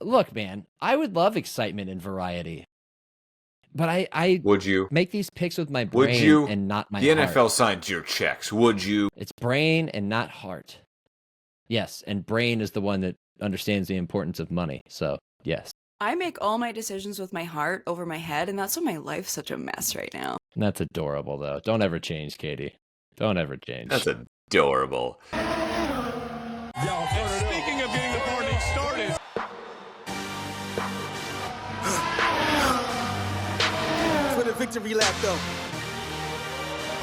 Look, man, I would love excitement and variety. But I Would you? make these picks with my Would brain you? and not my The heart. NFL signed your checks. Would you? It's brain and not heart. Yes, and brain is the one that understands the importance of money. So, yes. I make all my decisions with my heart over my head, and that's why my life's such a mess right now. That's adorable, though. Don't ever change, Katie. Don't ever change. That's adorable. And speaking of getting the party started, for the victory lap though.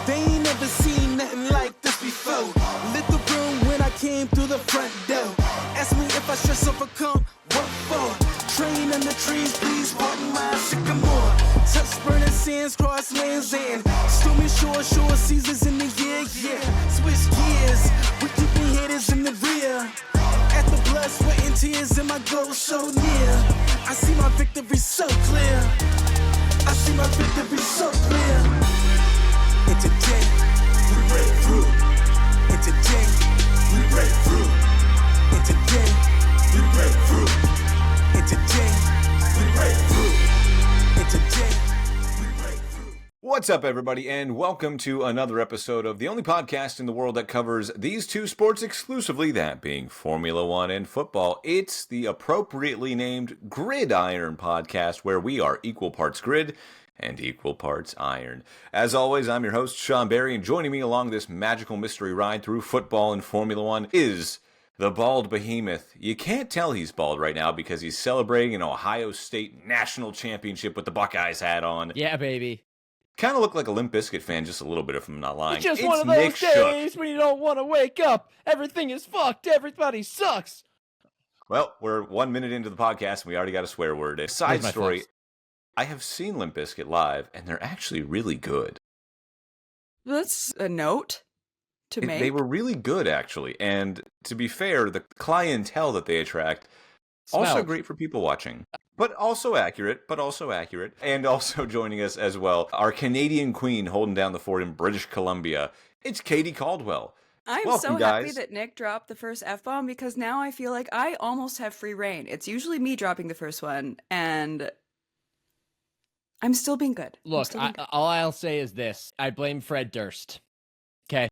They ain't never seen nothing like this before. Lit the room when I came through the front door. Ask me if I stress overcome, what for? Train under trees, please pardon my sycamore. Touch burning sands, cross lands and stormy shore seasons in the year, yeah. Switch gears, we keeping haters in the rear. At the blood, sweat and tears and my goal so near. I see my victory so clear. I see my victory so clear. And today, we break through. And today, we break through. And today, we break through. And today, we break through. And today, we break through. What's up, everybody, and welcome to another episode of the only podcast in the world that covers these two sports exclusively, that being Formula One and football. It's the appropriately named Gridiron Podcast, where we are equal parts grid and equal parts iron. As always, I'm your host, Sean Barie, and joining me along this magical mystery ride through football and Formula One is the bald behemoth. You can't tell he's bald right now because he's celebrating an Ohio State national championship with the Buckeyes hat on. Yeah, baby. Kind of look like a Limp Bizkit fan, just a little bit if I'm not lying. It's just It's one of those Nick days Shook. when you don't want to wake up. Everything is fucked. Everybody sucks. Well, we're 1 minute into the podcast and we already got a swear word. A side Here's my story, flex. I have seen Limp Bizkit live and they're actually really good. That's a note to make. They were really good, actually. And to be fair, the clientele that they attract, also Smelled. great for people watching. But also accurate. And also joining us as well, our Canadian queen holding down the fort in British Columbia. It's Katie Caldwell. I'm Welcome, so happy guys. that Nick dropped the first F-bomb because now I feel like I almost have free reign. It's usually me dropping the first one, and I'm still being good. Look, all I'll say is this. I blame Fred Durst. Okay?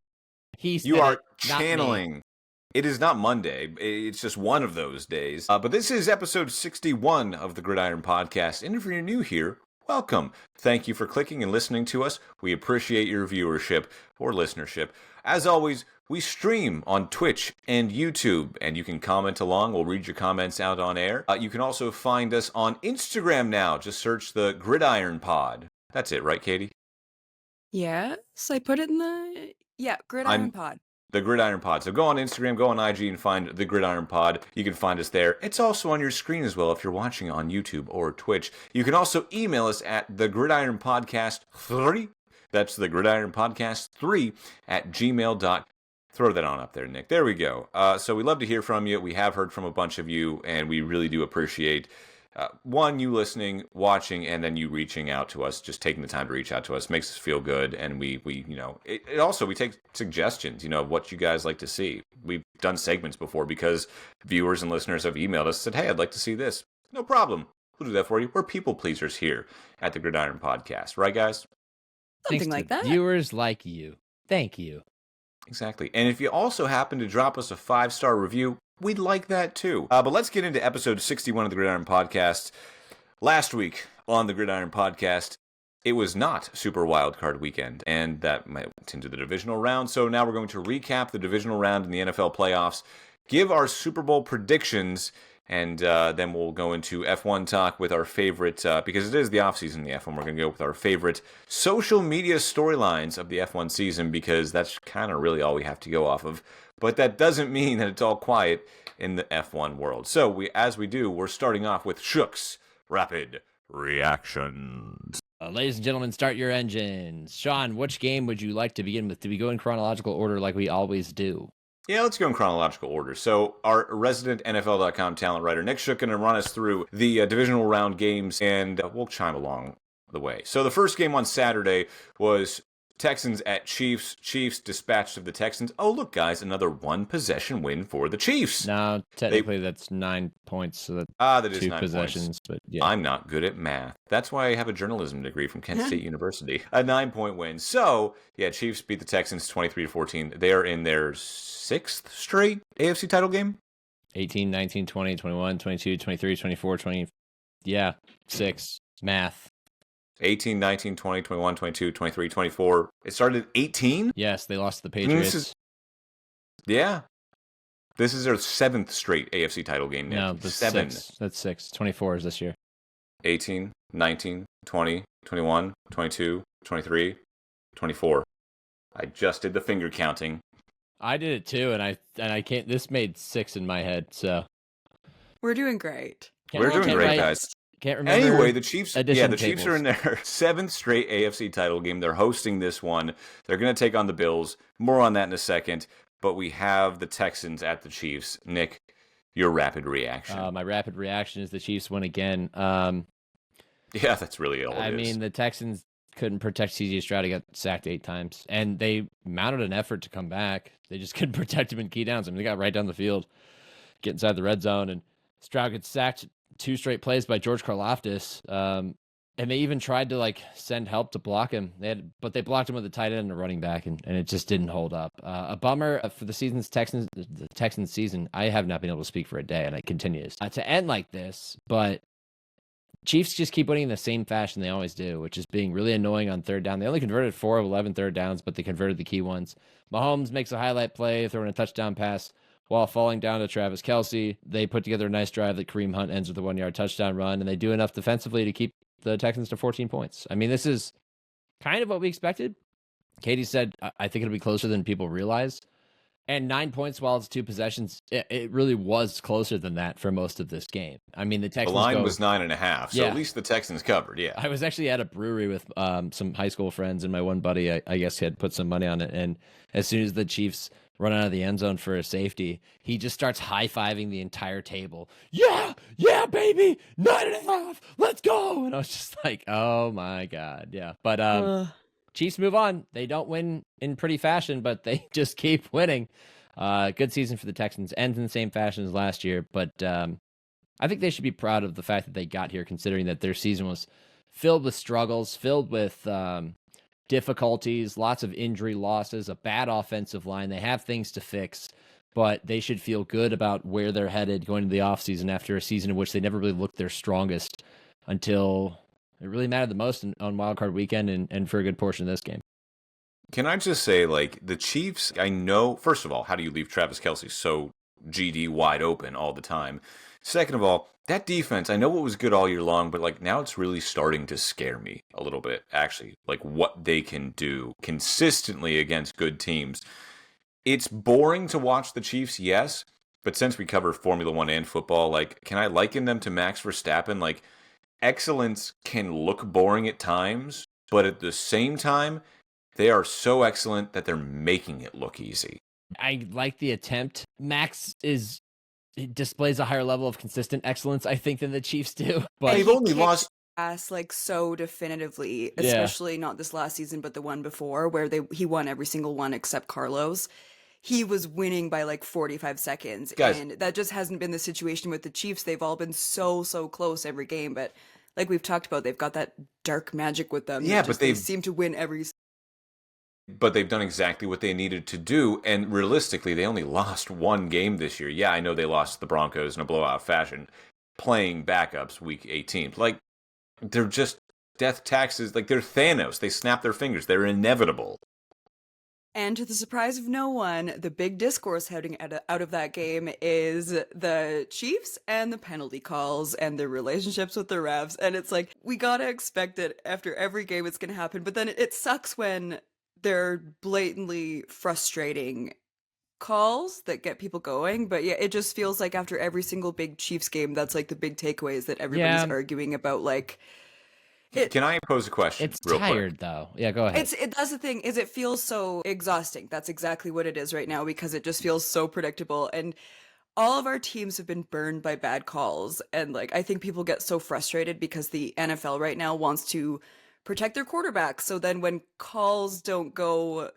He's You are channeling. It is not Monday. It's just one of those days. But this is episode 61 of the Gridiron Podcast. And if you're new here, welcome. Thank you for clicking and listening to us. We appreciate your viewership or listenership. As always, we stream on Twitch and YouTube, and you can comment along. We'll read your comments out on air. You can also find us on Instagram now. Just search the Gridiron Pod. That's it, right, Katie? Yes, I put it in the... Yeah, Gridiron Pod. The Gridiron Pod. So go on Instagram, go on IG, and find The Gridiron Pod. You can find us there. It's also on your screen as well if you're watching on YouTube or Twitch. You can also email us at thegridironpodcast3. That's thegridironpodcast3 at gmail.com. Throw that on up there, Nick. There we go. So we love to hear from you. We have heard from a bunch of you, and we really do appreciate one, you listening, watching, and then you reaching out to us, just taking the time to reach out to us makes us feel good. And we you know, it also, we take suggestions, of what you guys like to see. We've done segments before because viewers and listeners have emailed us and said, hey, I'd like to see this. No problem. We'll do that for you. We're people pleasers here at the Gridiron Podcast. Right, guys? Something Thanks like to that. Viewers like you. Thank you. Exactly. And if you also happen to drop us a 5-star review, we'd like that too. But let's get into episode 61 of the Gridiron Podcast. Last week on the Gridiron Podcast, it was not Super Wildcard Weekend, and that went into the Divisional Round. So now we're going to recap the Divisional Round in the NFL playoffs, give our Super Bowl predictions, and then we'll go into F1 talk with our favorite, because it is the offseason in the F1, we're going to go with our favorite social media storylines of the F1 season, because that's kind of really all we have to go off of. But that doesn't mean that it's all quiet in the F1 world. So we're starting off with Shook's Rapid Reactions. Ladies and gentlemen, start your engines. Sean, which game would you like to begin with? Do we go in chronological order like we always do? Yeah, let's go in chronological order. So our resident NFL.com talent writer, Nick Shook, going to run us through the Divisional Round games, and we'll chime along the way. So the first game on Saturday was Texans at Chiefs. Chiefs dispatched of the Texans. Oh, look, guys, another one-possession win for the Chiefs. No, technically that's 9 points. So that is 2 9 possessions, points. but yeah. I'm not good at math. That's why I have a journalism degree from Kent State University. A 9-point win. So, yeah, Chiefs beat the Texans 23-14. They are in their 6th straight AFC title game. 18, 19, 20, 21, 22, 23, 24, 20. Yeah, 6. Math. 18, 19, 20, 21, 22, 23, 24. It started at 18? Yes, they lost to the Patriots. This is their 7th straight AFC title game, Nick. No, that's 7. 6. That's 6. 24 is this year. 18, 19, 20, 21, 22, 23, 24. I just did the finger counting. I did it too, and I can't. This made 6 in my head, so We're doing great. We're doing great, guys. Can't remember. Anyway, the Chiefs. Yeah, the tables. Chiefs are in their 7th straight AFC title game. They're hosting this one. They're going to take on the Bills. More on that in a second. But we have the Texans at the Chiefs. Nick, your rapid reaction. My rapid reaction is the Chiefs win again. Yeah, that's really all it is. I mean, the Texans couldn't protect C.J. Stroud. He got sacked 8 times, and they mounted an effort to come back. They just couldn't protect him in key downs. I mean, they got right down the field, get inside the red zone, and Stroud gets sacked 2 straight plays by George Karlaftis. And they even tried to send help to block him. But they blocked him with a tight end and a running back, and it just didn't hold up. A bummer for the Texans season. I have not been able to speak for a day, and it continues to end like this. But Chiefs just keep winning in the same fashion they always do, which is being really annoying on third down. They only converted 4 of 11 third downs, but they converted the key ones. Mahomes makes a highlight play, throwing a touchdown pass while falling down to Travis Kelce. They put together a nice drive that Kareem Hunt ends with a 1-yard touchdown run, and they do enough defensively to keep the Texans to 14 points. I mean, this is kind of what we expected. Katie said, I think it'll be closer than people realize. And 9 points while it's 2 possessions, it really was closer than that for most of this game. I mean, the Texans. The line was 9.5, so Yeah. at least the Texans covered, yeah. I was actually at a brewery with some high school friends, and my one buddy, I guess, had put some money on it. And as soon as the Chiefs run out of the end zone for a safety, he just starts high-fiving the entire table. Yeah, baby, 9.5, let's go. And I was just like, oh my God, yeah. But Chiefs move on. They don't win in pretty fashion, but they just keep winning. Good season for the Texans. Ends in the same fashion as last year, but I think they should be proud of the fact that they got here, considering that their season was filled with struggles, filled with difficulties, lots of injury losses, a bad offensive line. They have things to fix, but they should feel good about where they're headed going into the offseason after a season in which they never really looked their strongest until it really mattered the most on wildcard weekend and for a good portion of this game. Can I just say, the Chiefs, I know, first of all, how do you leave Travis Kelce so GD wide open all the time? Second of all, that defense, I know it was good all year long, but now it's really starting to scare me a little bit, actually, what they can do consistently against good teams. It's boring to watch the Chiefs, yes, but since we cover Formula One and football, can I liken them to Max Verstappen? Excellence can look boring at times, but at the same time, they are so excellent that they're making it look easy. I like the attempt. Max displays a higher level of consistent excellence, I think, than the Chiefs do. But they've only lost ass so definitively, especially not this last season, but the one before, where he won every single one except Carlos. He was winning by 45 seconds. Guys, and that just hasn't been the situation with the Chiefs. They've all been so close every game, but like we've talked about, they've got that dark magic with them. Yeah, but they seem to win every. But they've done exactly what they needed to do, and realistically, they only lost 1 game this year. Yeah, I know they lost the Broncos in a blowout fashion, playing backups week 18. They're just death taxes. They're Thanos. They snap their fingers. They're inevitable. And to the surprise of no one, the big discourse heading out of that game is the Chiefs and the penalty calls and their relationships with the refs. And it's we gotta expect it after every game it's gonna happen. But then it sucks when they're blatantly frustrating calls that get people going. But yeah, it just feels like after every single big Chiefs game, that's the big takeaways that everybody's arguing about. Can I pose a question? It's tired, though. Yeah, go ahead. That's the thing, is it feels so exhausting. That's exactly what it is right now, because it just feels so predictable. And all of our teams have been burned by bad calls. And I think people get so frustrated because the NFL right now wants to protect their quarterbacks. So then when calls don't go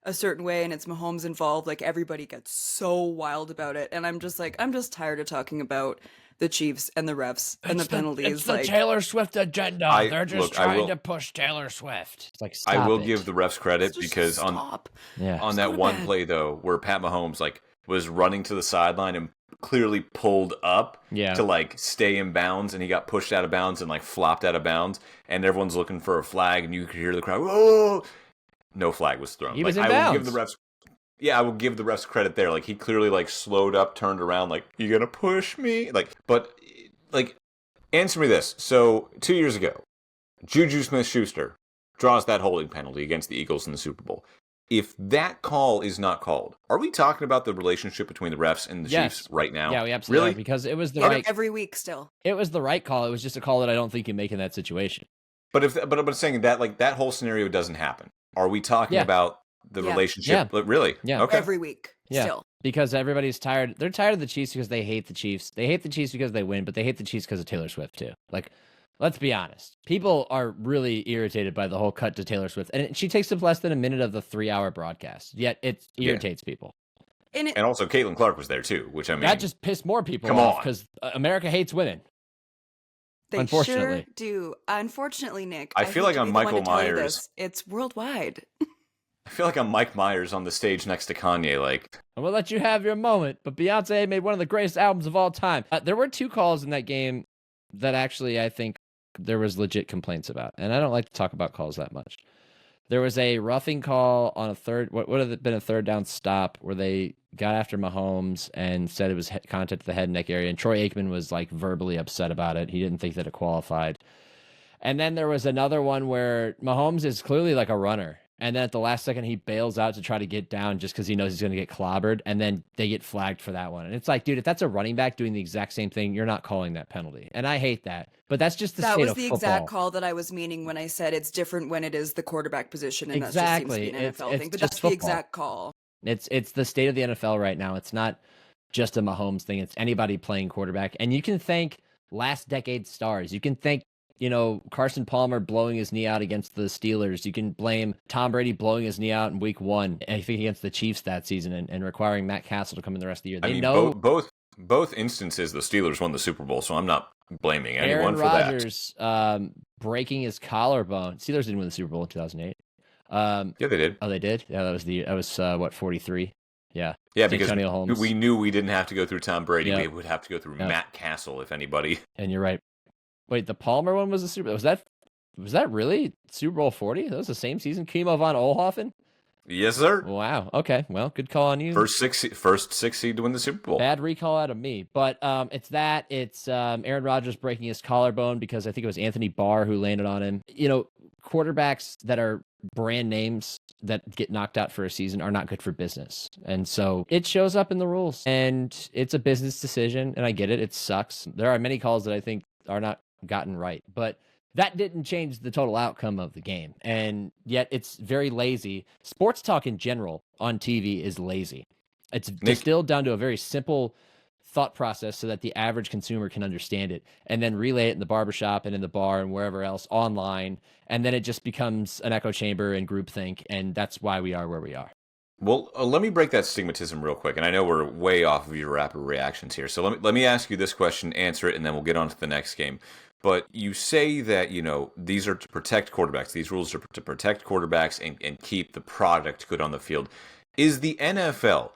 a certain way and it's Mahomes involved, like everybody gets so wild about it. And I'm just tired of talking about the Chiefs and the refs and the penalties. It's the like Taylor Swift agenda. They're just trying to push Taylor Swift. It's like, stop I will it. give the refs credit because on that one play though, where Pat Mahomes like was running to the sideline and clearly pulled up to like stay in bounds, and he got pushed out of bounds and like flopped out of bounds, and everyone's looking for a flag, and you could hear the crowd, "Whoa!" No flag was thrown. He was in I bounds. will give the refs. Yeah, I will give the refs credit there. Like he clearly like slowed up, turned around, like, "You gonna push me?" But answer me this. So 2 years ago, Juju Smith-Schuster draws that holding penalty against the Eagles in the Super Bowl. If that call is not called, are we talking about the relationship between the refs and the Chiefs right now? Yeah, we absolutely are, because it was the right every week still. It was the right call. It was just a call that I don't think you make in that situation. But I'm saying that like that whole scenario doesn't happen. Are we talking about the relationship? Yeah. Really? Yeah. Okay. Every week still. Because everybody's tired. They're tired of the Chiefs because they hate the Chiefs. They hate the Chiefs because they win, but they hate the Chiefs because of Taylor Swift too. Like, let's be honest. People are really irritated by the whole cut to Taylor Swift. And she takes up less than a minute of the 3-hour broadcast. Yet it irritates people. And also Caitlin Clark was there too, which I mean... That just pissed more people off because America hates women. They unfortunately. sure do. Unfortunately, Nick, I feel like I'm Michael Myers. It's worldwide. I feel like I'm Mike Myers on the stage next to Kanye. Like, I'm gonna let you have your moment, but Beyonce made one of the greatest albums of all time. There were 2 calls in that game that actually I think there was legit complaints about, and I don't like to talk about calls that much. There was a roughing call on a third. What would have been a third down stop where they got after Mahomes and said it was contact to the head and neck area, and Troy Aikman was like verbally upset about it. He didn't think that it qualified. And then there was another one where Mahomes is clearly like a runner. And then at the last second, he bails out to try to get down just because he knows he's going to get clobbered. And then they get flagged for that one. And it's like, dude, if that's a running back doing the exact same thing, you're not calling that penalty. And I hate that. But that's just the state of football. That was the exact call that I was meaning when I said it's different when it is the quarterback position. And that just seems to be an NFL thing. But that's the exact call. It's the state of the NFL right now. It's not just a Mahomes thing. It's anybody playing quarterback. And you can thank last decade stars. You can thank Carson Palmer blowing his knee out against the Steelers. You can blame Tom Brady blowing his knee out in week 1, I think against the Chiefs that season, and requiring Matt Castle to come in the rest of the year. They know both instances the Steelers won the Super Bowl, so I'm not blaming anyone Aaron for Rodgers, breaking his collarbone. Steelers didn't win the Super Bowl in 2008. Yeah, they did. Oh, they did? Yeah, that was 43. Yeah. Yeah, because Holmes. We knew we didn't have to go through Tom Brady. We would have to go through Matt Castle, if anybody. And you're right. Wait, the Palmer one was the Super Bowl. Was that really Super Bowl 40? That was the same season? Kimo von Oelhoffen? Yes, sir. Wow. Okay. Well, good call on you. First six seed to win the Super Bowl. Bad recall out of me. But it's Aaron Rodgers breaking his collarbone because I think it was Anthony Barr who landed on him. Quarterbacks that are brand names that get knocked out for a season are not good for business. And so it shows up in the rules. And it's a business decision, and I get it. It sucks. There are many calls that I think are not gotten right, but that didn't change the total outcome of the game. And yet it's very lazy. Sports talk in general on TV is lazy. It's distilled down to a very simple thought process so that the average consumer can understand it, and then relay it in the barbershop and in the bar and wherever else online. And then it just becomes an echo chamber and groupthink. And that's why we are where we are. Well, let me break that stigmatism real quick. And I know we're way off of your rapid reactions here. So let me ask you this question, answer it, and then we'll get on to the next game. But you say that, these are to protect quarterbacks. These rules are to protect quarterbacks and keep the product good on the field. Is the NFL,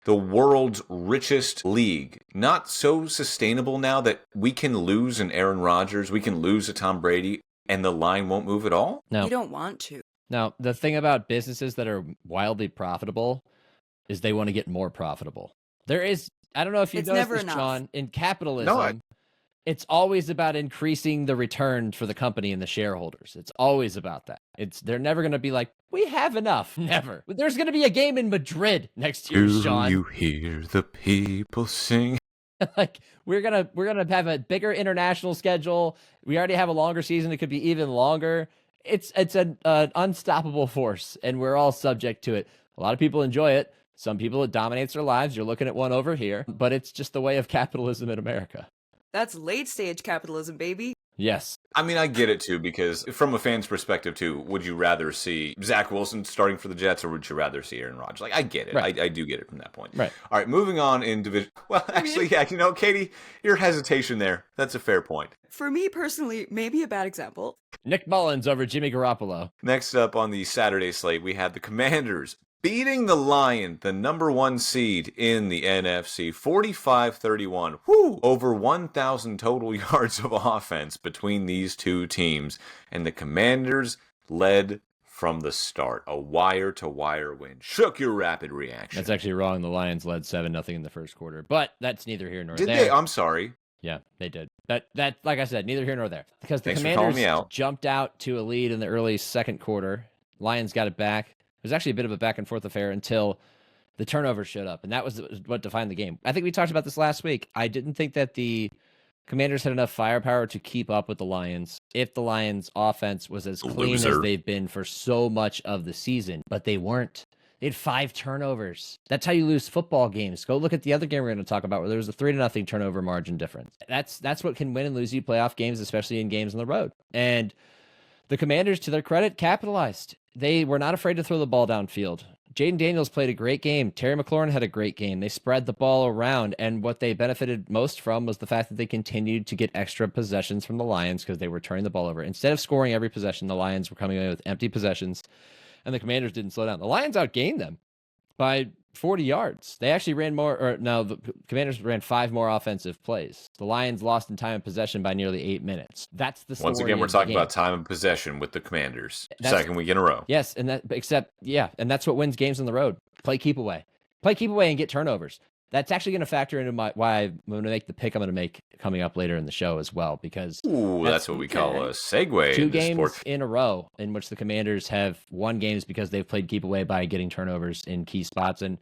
the world's richest league, not so sustainable now that we can lose an Aaron Rodgers, we can lose a Tom Brady, and the line won't move at all? No. You don't want to. Now, the thing about businesses that are wildly profitable is they want to get more profitable. I don't know if you noticed this, Sean, in capitalism, it's always about increasing the return for the company and the shareholders. It's always about that. They're never going to be like, we have enough. Never. There's going to be a game in Madrid next year, Sean. Do you hear the people sing? Like, we're gonna have a bigger international schedule. We already have a longer season. It could be even longer. It's an unstoppable force, and we're all subject to it. A lot of people enjoy it. Some people, it dominates their lives. You're looking at one over here, but it's just the way of capitalism in America. That's late stage capitalism, baby. Yes. I mean, I get it too, because from a fan's perspective too, would you rather see Zach Wilson starting for the Jets, or would you rather see Aaron Rodgers? Like, I get it. Right. I do get it from that point. Right. All right, moving on in division. Well, actually, yeah, Katie, your hesitation there, that's a fair point. For me personally, maybe a bad example. Nick Mullins over Jimmy Garoppolo. Next up on the Saturday slate, we had the Commanders beating the Lions, the number 1 seed in the NFC, 45-31. Whoo! Over 1,000 total yards of offense between these two teams. And the Commanders led from the start. A wire-to-wire win. Shook, your rapid reaction. That's actually wrong. The Lions led 7-0 in the first quarter. But that's neither here nor there. Did they? I'm sorry. Yeah, they did. That, like I said, neither here nor there. Because the Thanks for calling me Commanders out. jumped out to a lead in the early second quarter. Lions got it back. It was actually a bit of a back-and-forth affair until the turnovers showed up, and that was what defined the game. I think we talked about this last week. I didn't think that the Commanders had enough firepower to keep up with the Lions if the Lions' offense was as clean as they've been for so much of the season, but they weren't. They had 5 turnovers. That's how you lose football games. Go look at the other game we're going to talk about where there was a 3-0 turnover margin difference. That's what can win and lose you playoff games, especially in games on the road. And the Commanders, to their credit, capitalized. They were not afraid to throw the ball downfield. Jaden Daniels played a great game. Terry McLaurin had a great game. They spread the ball around, and what they benefited most from was the fact that they continued to get extra possessions from the Lions because they were turning the ball over. Instead of scoring every possession, the Lions were coming away with empty possessions, and the Commanders didn't slow down. The Lions outgained them by 40 yards. They actually ran more, or no, the Commanders ran 5 more offensive plays. The Lions lost in time of possession by nearly 8 minutes. That's the story. Once again, we're talking about time of possession with the Commanders. Second week in a row. Yes, and that's what wins games on the road. Play keep away and get turnovers. That's actually going to factor into why I'm going to make the pick I'm going to make coming up later in the show as well, because that's what we call a segue. 2 games in a row in which the Commanders have won games because they've played keep away by getting turnovers in key spots, and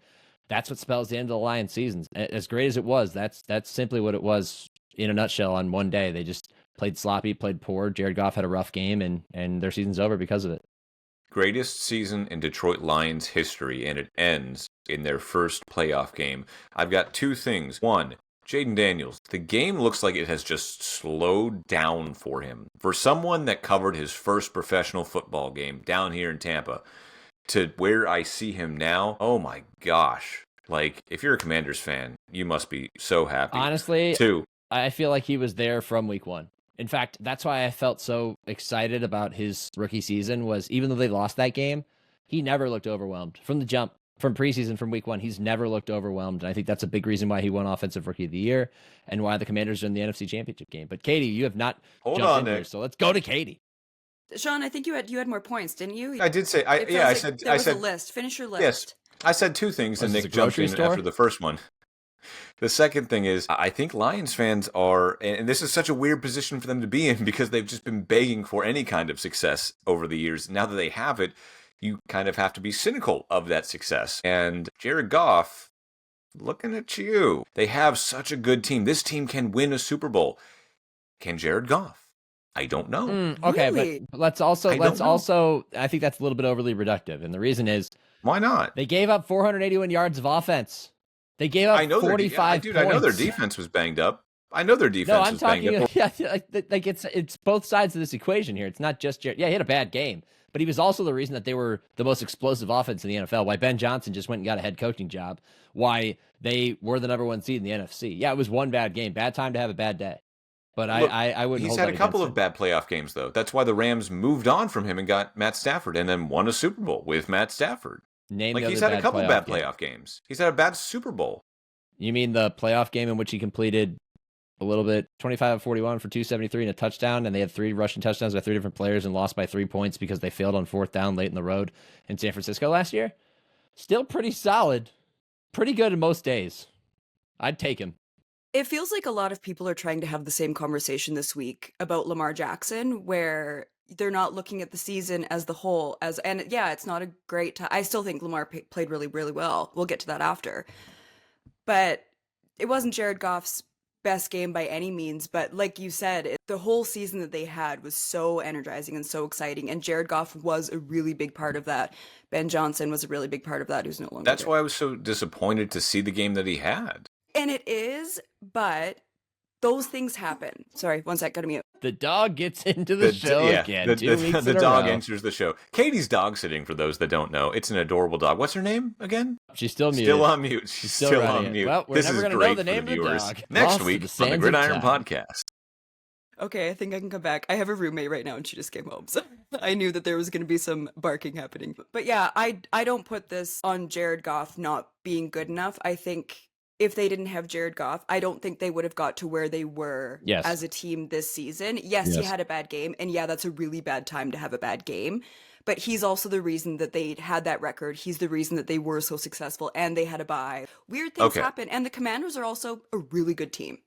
that's what spells the end of the Lions seasons. As great as it was, that's simply what it was in a nutshell on one day. They just played sloppy, played poor. Jared Goff had a rough game, and their season's over because of it. Greatest season in Detroit Lions history, and it ends in their first playoff game. I've got 2 things. 1, Jaden Daniels. The game looks like it has just slowed down for him. For someone that covered his first professional football game down here in Tampa, to where I see him now, oh my gosh. Like, if you're a Commanders fan, you must be so happy. Honestly, 2, I feel like he was there from week 1. In fact, that's why I felt so excited about his rookie season, was even though they lost that game, he never looked overwhelmed. From the jump, from preseason, from week 1, he's never looked overwhelmed. And I think that's a big reason why he won Offensive Rookie of the Year and why the Commanders are in the NFC Championship game. But Katie, you have not jumped in here, so let's go to Katie. Sean, I think you had more points, didn't you? I did say, I said a list. Finish your list. Yes, I said 2 things, and this Nick a jumped grocery in store? after the first one. The second thing is, I think Lions fans are, and this is such a weird position for them to be in because they've just been begging for any kind of success over the years. Now that they have it, you kind of have to be cynical of that success. And Jared Goff, looking at you. They have such a good team. This team can win a Super Bowl. Can Jared Goff? I don't know. Okay, Really? but let's also, I think that's a little bit overly reductive. And the reason is, Why not? they gave up 481 yards of offense. They gave up 45 points. I know their defense was banged up. I know their defense was banged up. Like it's both sides of this equation here. It's not just Jared. Yeah, he had a bad game, but he was also the reason that they were the most explosive offense in the NFL. Why Ben Johnson just went and got a head coaching job. Why they were the number 1 seed in the NFC. Yeah, it was one bad game. Bad time to have a bad day. But Look, I wouldn't. He's hold had that a couple against of bad playoff games, though. That's why the Rams moved on from him and got Matt Stafford, and then won a Super Bowl with Matt Stafford. Name Like, the he's other had a couple bad game. playoff games. He's had a bad Super Bowl. You mean the playoff game in which he completed a little bit, 25 of 41 for 273 and a touchdown, and they had 3 rushing touchdowns by 3 different players and lost by 3 points because they failed on 4th down late in the road in San Francisco last year? Still pretty solid. Pretty good in most days. I'd take him. It feels like a lot of people are trying to have the same conversation this week about Lamar Jackson, where they're not looking at the season as the whole. And yeah, it's not a great time. I still think Lamar played really, really well. We'll get to that after. But it wasn't Jared Goff's best game by any means. But like you said, the whole season that they had was so energizing and so exciting. And Jared Goff was a really big part of that. Ben Johnson was a really big part of that, who's no longer That's there. why I was so disappointed to see the game that he had. And it is, but those things happen. Sorry, one sec, gotta mute. The dog gets into the show again. 2 weeks the in a dog row. enters the show. Katie's dog sitting, for those that don't know. It's an adorable dog. What's her name again? She's still muted. Still on mute. She's still running on it. mute. Well, we're this never is gonna know great the name for of the the viewers. dog. Next Lost to week the on the sands of Gridiron time. Podcast. Okay, I think I can come back. I have a roommate right now and she just came home. So I knew that there was going to be some barking happening. But yeah, I don't put this on Jared Goff not being good enough. I think if they didn't have Jared Goff, I don't think they would have got to where they were as a team this season. Yes, he had a bad game. And yeah, that's a really bad time to have a bad game. But he's also the reason that they had that record. He's the reason that they were so successful and they had a bye. Weird things happen. And the Commanders are also a really good team.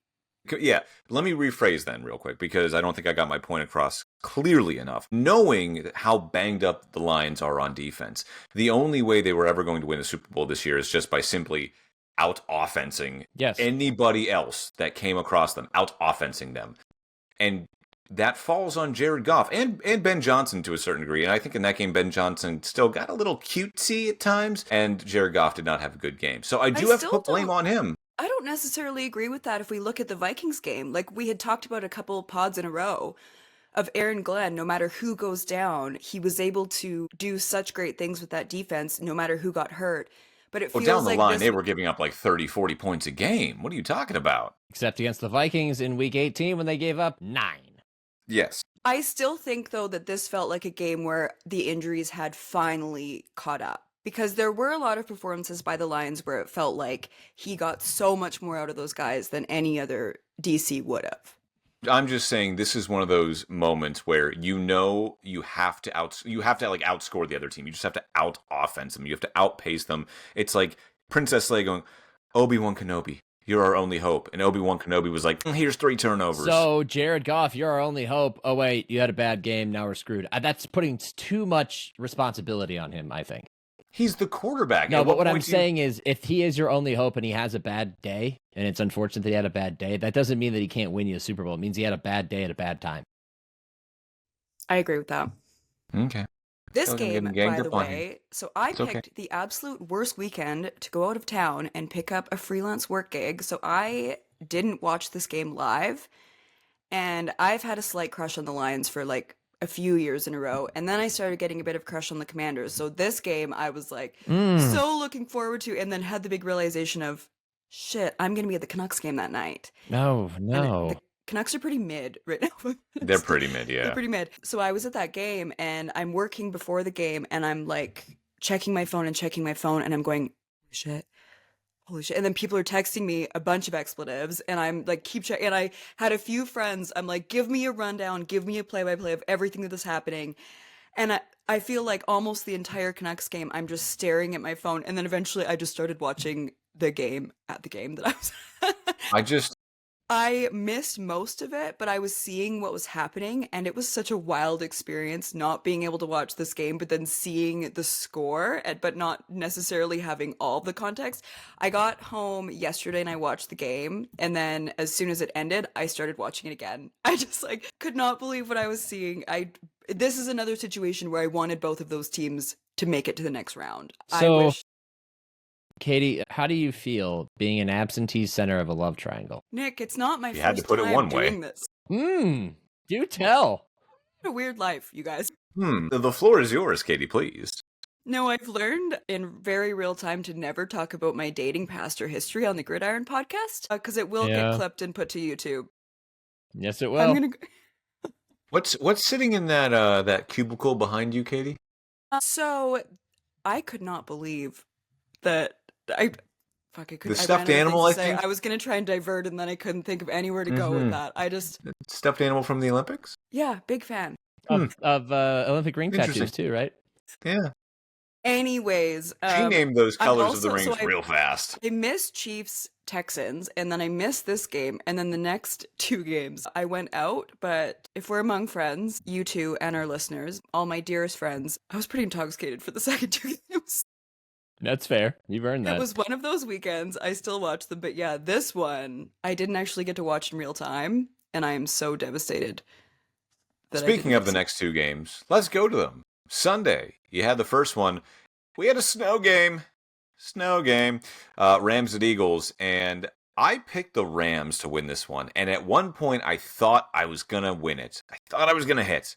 Yeah, let me rephrase then real quick, because I don't think I got my point across clearly enough. Knowing how banged up the Lions are on defense, the only way they were ever going to win the Super Bowl this year is just by simply out-offensing anybody else that came across them, out-offensing them. And that falls on Jared Goff and Ben Johnson to a certain degree. And I think in that game, Ben Johnson still got a little cutesy at times, and Jared Goff did not have a good game. So I do have to put blame on him. I don't necessarily agree with that if we look at the Vikings game. Like we had talked about a couple pods in a row of Aaron Glenn, no matter who goes down, he was able to do such great things with that defense, no matter who got hurt. But it feels down the like line, they were giving up like 30, 40 points a game. What are you talking about? Except against the Vikings in week 18 when they gave up 9. Yes. I still think, though, that this felt like a game where the injuries had finally caught up. Because there were a lot of performances by the Lions where it felt like he got so much more out of those guys than any other DC would have. I'm just saying this is one of those moments where you have to like outscore the other team. You just have to out offense them. You have to outpace them. It's like Princess Leia going, Obi-Wan Kenobi, you're our only hope. And Obi-Wan Kenobi was like, here's 3 turnovers. So Jared Goff, you're our only hope. Oh wait, you had a bad game. Now we're screwed. That's putting too much responsibility on him, I think. He's the quarterback. No, but what I'm saying is if he is your only hope and he has a bad day, and it's unfortunate that he had a bad day, that doesn't mean that he can't win you a Super Bowl. It means he had a bad day at a bad time. I agree with that. Okay. This game, by the way, so I picked the absolute worst weekend to go out of town and pick up a freelance work gig. So I didn't watch this game live. And I've had a slight crush on the Lions for like a few years in a row, and then I started getting a bit of crush on the Commanders. So this game I was like so looking forward to, and then had the big realization of shit, I'm gonna be at the Canucks game that night. No. The Canucks are pretty mid right now. They're pretty mid, yeah. They're pretty mid. So I was at that game and I'm working before the game and I'm like checking my phone and I'm going, holy shit. And then people are texting me a bunch of expletives and I'm like, keep checking. And I had a few friends, I'm like, give me a rundown, give me a play-by-play of everything that is happening. And I feel like almost the entire Canucks game, I'm just staring at my phone. And then eventually I just started watching the game at the game that I was I missed most of it, but I was seeing what was happening, and it was such a wild experience not being able to watch this game, but then seeing the score, but not necessarily having all the context. I got home yesterday and I watched the game, and then as soon as it ended, I started watching it again. I just like could not believe what I was seeing. This is another situation where I wanted both of those teams to make it to the next round. So, Katie, how do you feel being an absentee center of a love triangle? Nick, it's not my had to first put it time one way. doing this. Do tell. What a weird life, you guys. The floor is yours, Katie, please. No, I've learned in very real time to never talk about my dating past or history on the Gridiron podcast, because it will get clipped and put to YouTube. Yes, it will. What's sitting in that cubicle behind you, Katie? So, I could not believe that the stuffed animal, I think? I was going to try and divert, and then I couldn't think of anywhere to go with that. Stuffed animal from the Olympics? Yeah, big fan. Of Olympic ring tattoos, too, right? Yeah. Anyways. She named those colors of the rings real fast. I missed Chiefs Texans, and then I missed this game, and then the next 2 games I went out, but if we're among friends, you two and our listeners, all my dearest friends, I was pretty intoxicated for the second 2 games. That's fair. You've earned that. It was one of those weekends. I still watched them, but yeah, this one I didn't actually get to watch in real time, and I am so devastated. Speaking of the next 2 games, let's go to them. Sunday, you had the first one. We had a snow game. Rams at Eagles, and I picked the Rams to win this one, and at one point I thought I was going to win it. I thought I was going to hit,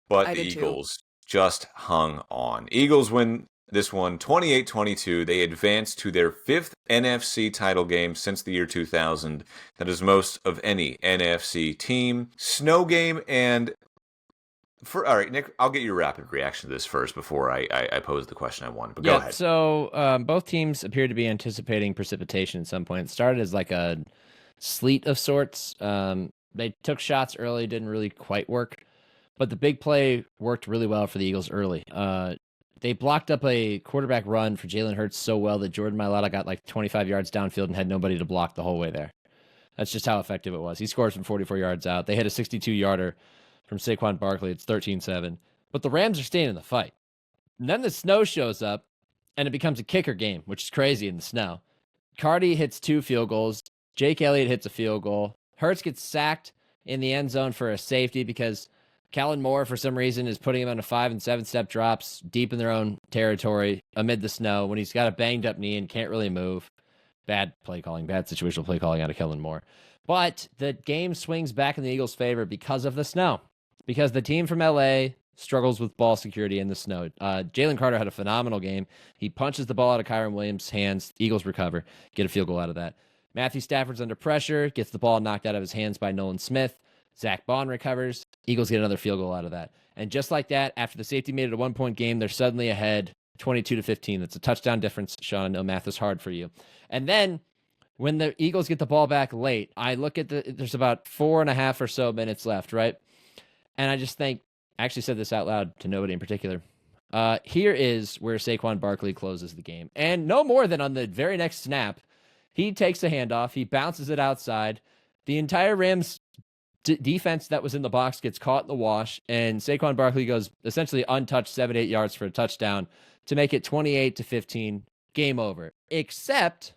but I the did too. Eagles just hung on. Eagles win this one 28-22. They advance to their 5th NFC title game since the year 2000. That is most of any NFC team. Snow game, and all right, Nick, I'll get your rapid reaction to this first before I pose the question I wanted. But go ahead. So both teams appear to be anticipating precipitation at some point. It started as like a sleet of sorts. They took shots early, didn't really quite work. But the big play worked really well for the Eagles early. They blocked up a quarterback run for Jalen Hurts so well that Jordan Mailata got like 25 yards downfield and had nobody to block the whole way there. That's just how effective it was. He scores from 44 yards out. They hit a 62-yarder from Saquon Barkley. It's 13-7. But the Rams are staying in the fight. And then the snow shows up, and it becomes a kicker game, which is crazy in the snow. Cardi hits 2 field goals. Jake Elliott hits a field goal. Hurts gets sacked in the end zone for a safety because Kellen Moore, for some reason, is putting him on a 5- and 7-step drops deep in their own territory amid the snow when he's got a banged-up knee and can't really move. Bad play calling, bad situational play calling out of Kellen Moore. But the game swings back in the Eagles' favor because of the snow. Because the team from LA struggles with ball security in the snow. Jalen Carter had a phenomenal game. He punches the ball out of Kyron Williams' hands. Eagles recover, get a field goal out of that. Matthew Stafford's under pressure, gets the ball knocked out of his hands by Nolan Smith. Zach Bond recovers. Eagles get another field goal out of that. And just like that, after the safety made it a 1-point game, they're suddenly ahead 22-15. That's a touchdown difference. Sean, I know math is hard for you. And then when the Eagles get the ball back late, I look at there's about 4.5 or so minutes left, right? And I just think, I actually said this out loud to nobody in particular. Here is where Saquon Barkley closes the game. And no more than on the very next snap, he takes the handoff, he bounces it outside. The entire Rams defense that was in the box gets caught in the wash, and Saquon Barkley goes essentially untouched 7-8 yards for a touchdown to make it 28-15, game over. Except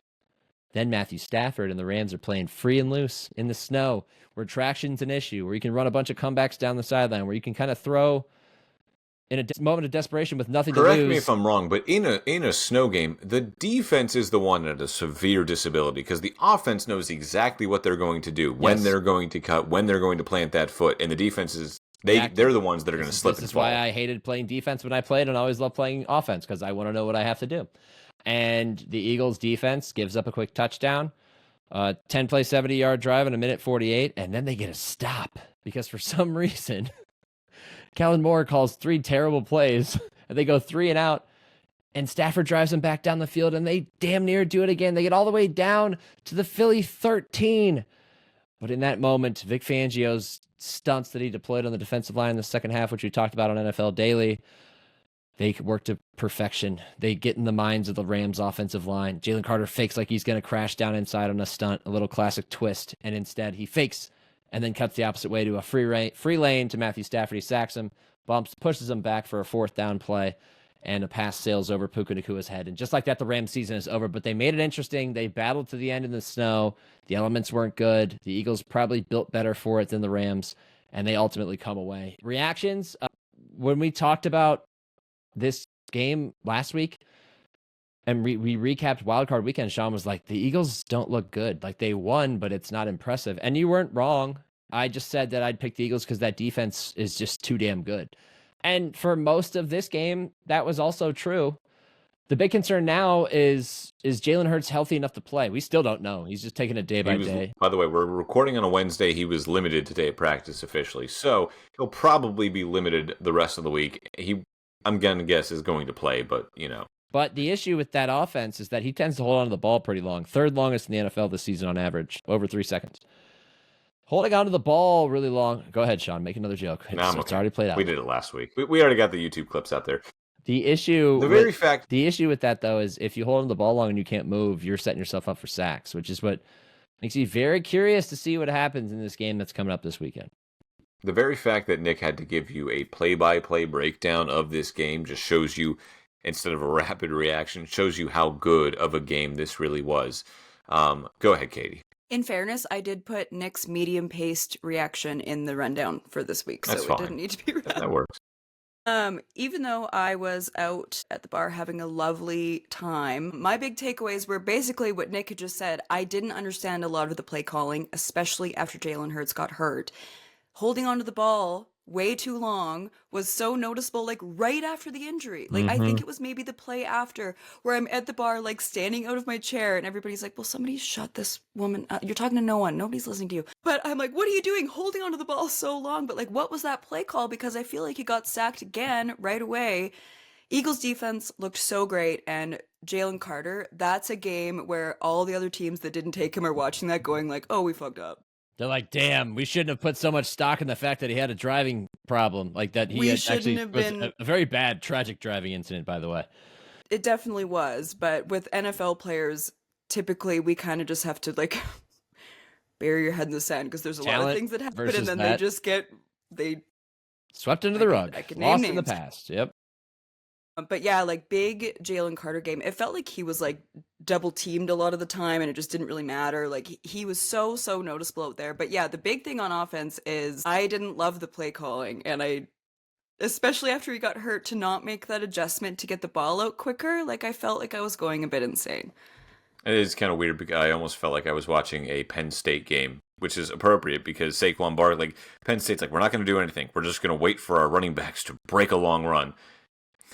then Matthew Stafford and the Rams are playing free and loose in the snow, where traction's an issue, where you can run a bunch of comebacks down the sideline, where you can kind of throw in a moment of desperation with nothing to lose. Correct me if I'm wrong, but in a snow game, the defense is the one at a severe disability because the offense knows exactly what they're going to do, when they're going to cut, when they're going to plant that foot, and the defense is they're the ones that are going to slip and fall. This is why I hated playing defense when I played and always loved playing offense because I want to know what I have to do. And the Eagles defense gives up a quick touchdown, 10-play, 70-yard drive in 1:48, and then they get a stop because for some reason Kellen Moore calls 3 terrible plays, and they go 3 and out, and Stafford drives them back down the field, and they damn near do it again. They get all the way down to the Philly 13. But in that moment, Vic Fangio's stunts that he deployed on the defensive line in the second half, which we talked about on NFL Daily, they work to perfection. They get in the minds of the Rams offensive line. Jalen Carter fakes like he's going to crash down inside on a stunt, a little classic twist, and instead he fakes and then cuts the opposite way to a free lane to Matthew Stafford. He sacks him, pushes him back for a 4th down play, and a pass sails over Puka Nakua's head. And just like that, the Rams season is over, but they made it interesting. They battled to the end in the snow. The elements weren't good. The Eagles probably built better for it than the Rams, and they ultimately come away. Reactions? When we talked about this game last week, and we recapped Wildcard Weekend, Sean was like, the Eagles don't look good. Like, they won, but it's not impressive. And you weren't wrong. I just said that I'd pick the Eagles because that defense is just too damn good. And for most of this game, that was also true. The big concern now is Jalen Hurts healthy enough to play? We still don't know. He's just taking it day by day. By the way, we're recording on a Wednesday. He was limited today at practice officially. So he'll probably be limited the rest of the week. I'm going to guess, is going to play, but, But the issue with that offense is that he tends to hold on to the ball pretty long. 3rd longest in the NFL this season on average, over 3 seconds. Holding on to the ball really long. Go ahead, Sean. Make another joke. It's already played out. We did it last week. We already got the YouTube clips out there. The issue with that, though, is if you hold on to the ball long and you can't move, you're setting yourself up for sacks, which is what makes me very curious to see what happens in this game that's coming up this weekend. The very fact that Nick had to give you a play-by-play breakdown of this game just shows you, instead of a rapid reaction, shows you how good of a game this really was. Go ahead, Katie. In fairness, I did put Nick's medium-paced reaction in the rundown for this week, so That's fine. It didn't need to be read. That works. Even though I was out at the bar having a lovely time, my big takeaways were basically what Nick had just said. I didn't understand a lot of the play calling, especially after Jalen Hurts got hurt. Holding onto the ball way too long was so noticeable, like right after the injury. Like, I think it was maybe the play after where I'm at the bar, like standing out of my chair, and everybody's like, "Will somebody shut this woman up? You're talking to no one. Nobody's listening to you." But I'm like, "What are you doing holding onto the ball so long?" But like, what was that play call? Because I feel like he got sacked again right away. Eagles defense looked so great, and Jalen Carter, that's a game where all the other teams that didn't take him are watching that going like, "Oh, we fucked up." They're like, damn, we shouldn't have put so much stock in the fact that he had a driving problem. Like that We had shouldn't actually have was been- a very bad, tragic driving incident, by the way. It definitely was, but with NFL players, typically we kind of just have to like bury your head in the sand because there's a lot of Talent things that happen versus and then that. they just get they Swept under the rug. I could name Lost in the names. past. Yep. But yeah, like big Jalen Carter game. It felt like he was like double teamed a lot of the time and it just didn't really matter. Like he was so noticeable out there. But yeah, the big thing on offense is I didn't love the play calling, and I especially after he got hurt, to not make that adjustment to get the ball out quicker. Like I felt like I was going a bit insane. It is kind of weird because I almost felt like I was watching a Penn State game, which is appropriate because Saquon Barkley, like Penn State's like, we're not going to do anything. We're just going to wait for our running backs to break a long run.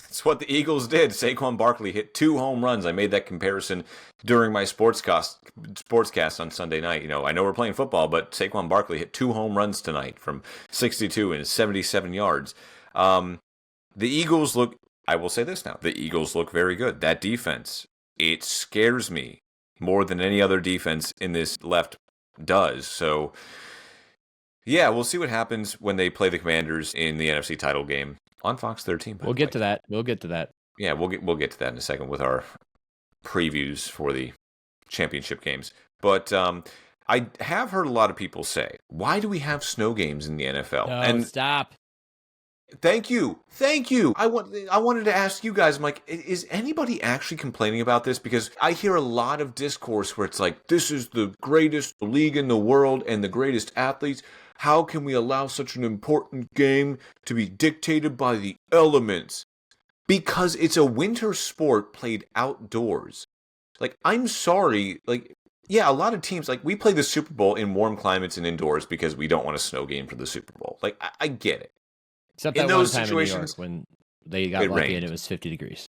That's what the Eagles did. Saquon Barkley hit 2 home runs. I made that comparison during my sportscast on Sunday night. You know, I know we're playing football, but Saquon Barkley hit 2 home runs tonight from 62 and 77 yards. The Eagles look, I will say this now, the Eagles look very good. That defense, it scares me more than any other defense in this left does. So, yeah, we'll see what happens when they play the Commanders in the NFC title game on Fox 13. We'll get to that. We'll get to that. Yeah, we'll get to that in a second with our previews for the championship games. But I have heard a lot of people say, "Why do we have snow games in the NFL?" No, And stop. thank you. I wanted to ask you guys. I'm like, is anybody actually complaining about this? Because I hear a lot of discourse where it's like, "This is the greatest league in the world and the greatest athletes. How can we allow such an important game to be dictated by the elements?" Because it's a winter sport played outdoors. Like, I'm sorry. Like, yeah, a lot of teams, like, we play the Super Bowl in warm climates and indoors because we don't want a snow game for the Super Bowl. Like, I get it. Except in that one those time in New York situations, when they got it lucky rained. and it was 50 degrees.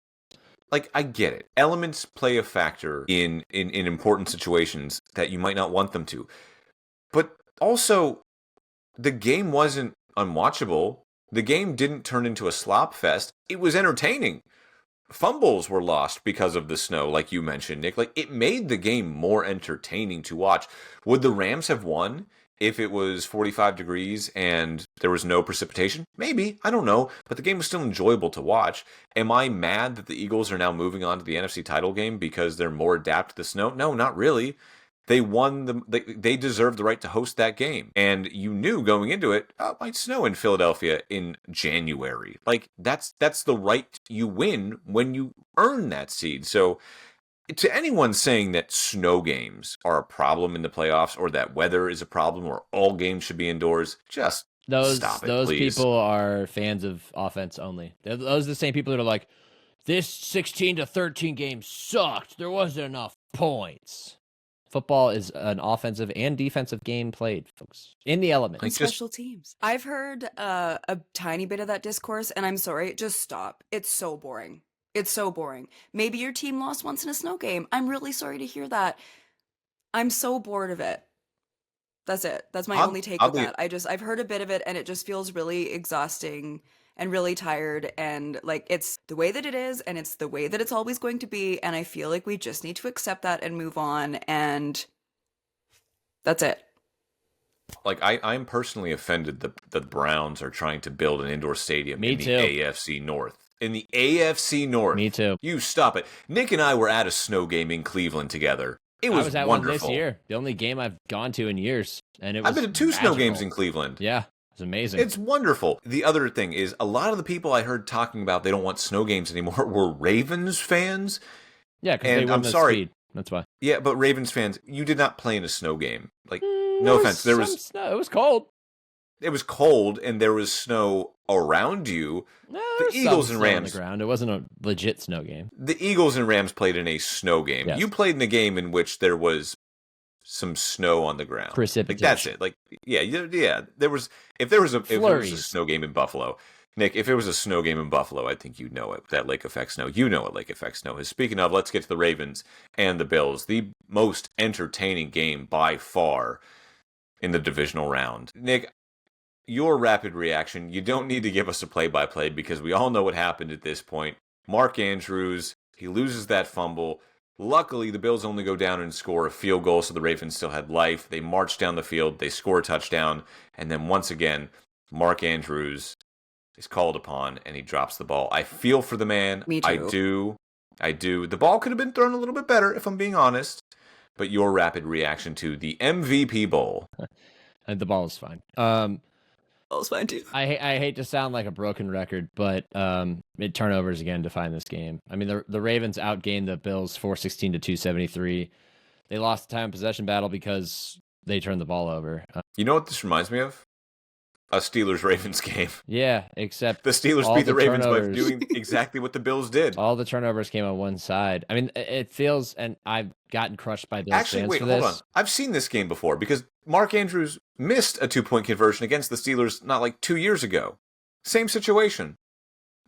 Like, I get it. Elements play a factor in important situations that you might not want them to. But also, the game wasn't unwatchable. The game didn't turn into a slop fest. It was entertaining. Fumbles were lost because of the snow, like you mentioned, Nick. Like, it made the game more entertaining to watch. Would the Rams have won if it was 45 degrees and there was no precipitation? Maybe. I don't know. But the game was still enjoyable to watch. Am I mad that the Eagles are now moving on to the NFC title game because they're more adapted to the snow? No, not really. They won they deserved the right to host that game. And you knew going into it, it might snow in Philadelphia in January. Like, that's the right you win when you earn that seed. So to anyone saying that snow games are a problem in the playoffs or that weather is a problem or all games should be indoors, just stop it, Those please. people are fans of offense only. Those are the same people that are like, this 16-13 game sucked. There wasn't enough points. Football is an offensive and defensive game played, folks, in the element. And special teams. I've heard a tiny bit of that discourse, and I'm sorry, just stop. It's so boring. It's so boring. Maybe your team lost once in a snow game. I'm really sorry to hear that. I'm so bored of it. That's it. That's my only take with that. I've heard a bit of it, and it just feels really exhausting and really tired, and like it's the way that it is, and it's the way that it's always going to be, and I feel like we just need to accept that and move on, and that's it. Like, I'm personally offended that the Browns are trying to build an indoor stadium Me in too. the AFC North. In the AFC North. Me too. You stop it. Nick and I were at a snow game in Cleveland together. It was I was at wonderful. one this year. The only game I've gone to in years, and it was I've been to 2 snow magical. games in Cleveland. Yeah, it's amazing. It's wonderful. The other thing is, a lot of the people I heard talking about they don't want snow games anymore were Ravens fans. Yeah, because they And won I'm the sorry. speed. That's why. Yeah, but Ravens fans, you did not play in a snow game. Like, no offense, there was snow. It was cold. it was cold and there was snow around you. No, The Eagles and snow on Rams. the ground. It wasn't a legit snow game. The Eagles and Rams played in a snow game. Yes. You played in a game in which there was some snow on the ground. Precipitation. Like, that's it. Like, yeah. There was if there was a Flurries. snow game in Buffalo, Nick. If it was a snow game in Buffalo, I think you know it. That lake effect snow. You know what lake effect snow is. Speaking of, let's get to the Ravens and the Bills. The most entertaining game by far in the divisional round. Nick, your rapid reaction. You don't need to give us a play-by-play because we all know what happened at this point. Mark Andrews, he loses that fumble. Luckily, the Bills only go down and score a field goal, so the Ravens still had life. They march down the field, they score a touchdown, and then once again, Mark Andrews is called upon, and he drops the ball. I feel for the man. Me too. I do. The ball could have been thrown a little bit better, if I'm being honest. But your rapid reaction to the MVP Bowl. And the ball was fine. That was fine too. I hate to sound like a broken record, but it turnovers again define this game. I mean, the Ravens outgained the Bills 416 to 273. They lost the time possession battle because they turned the ball over. You know what this reminds me of? A Steelers-Ravens game. Yeah, except The Steelers all beat the Ravens by turnovers- doing exactly what the Bills did. all the turnovers came on one side. I mean, it feels, and I've gotten crushed by Bills Actually, fans wait, for hold this. on. I've seen this game before because Mark Andrews missed a 2-point conversion against the Steelers not like 2 years ago. Same situation.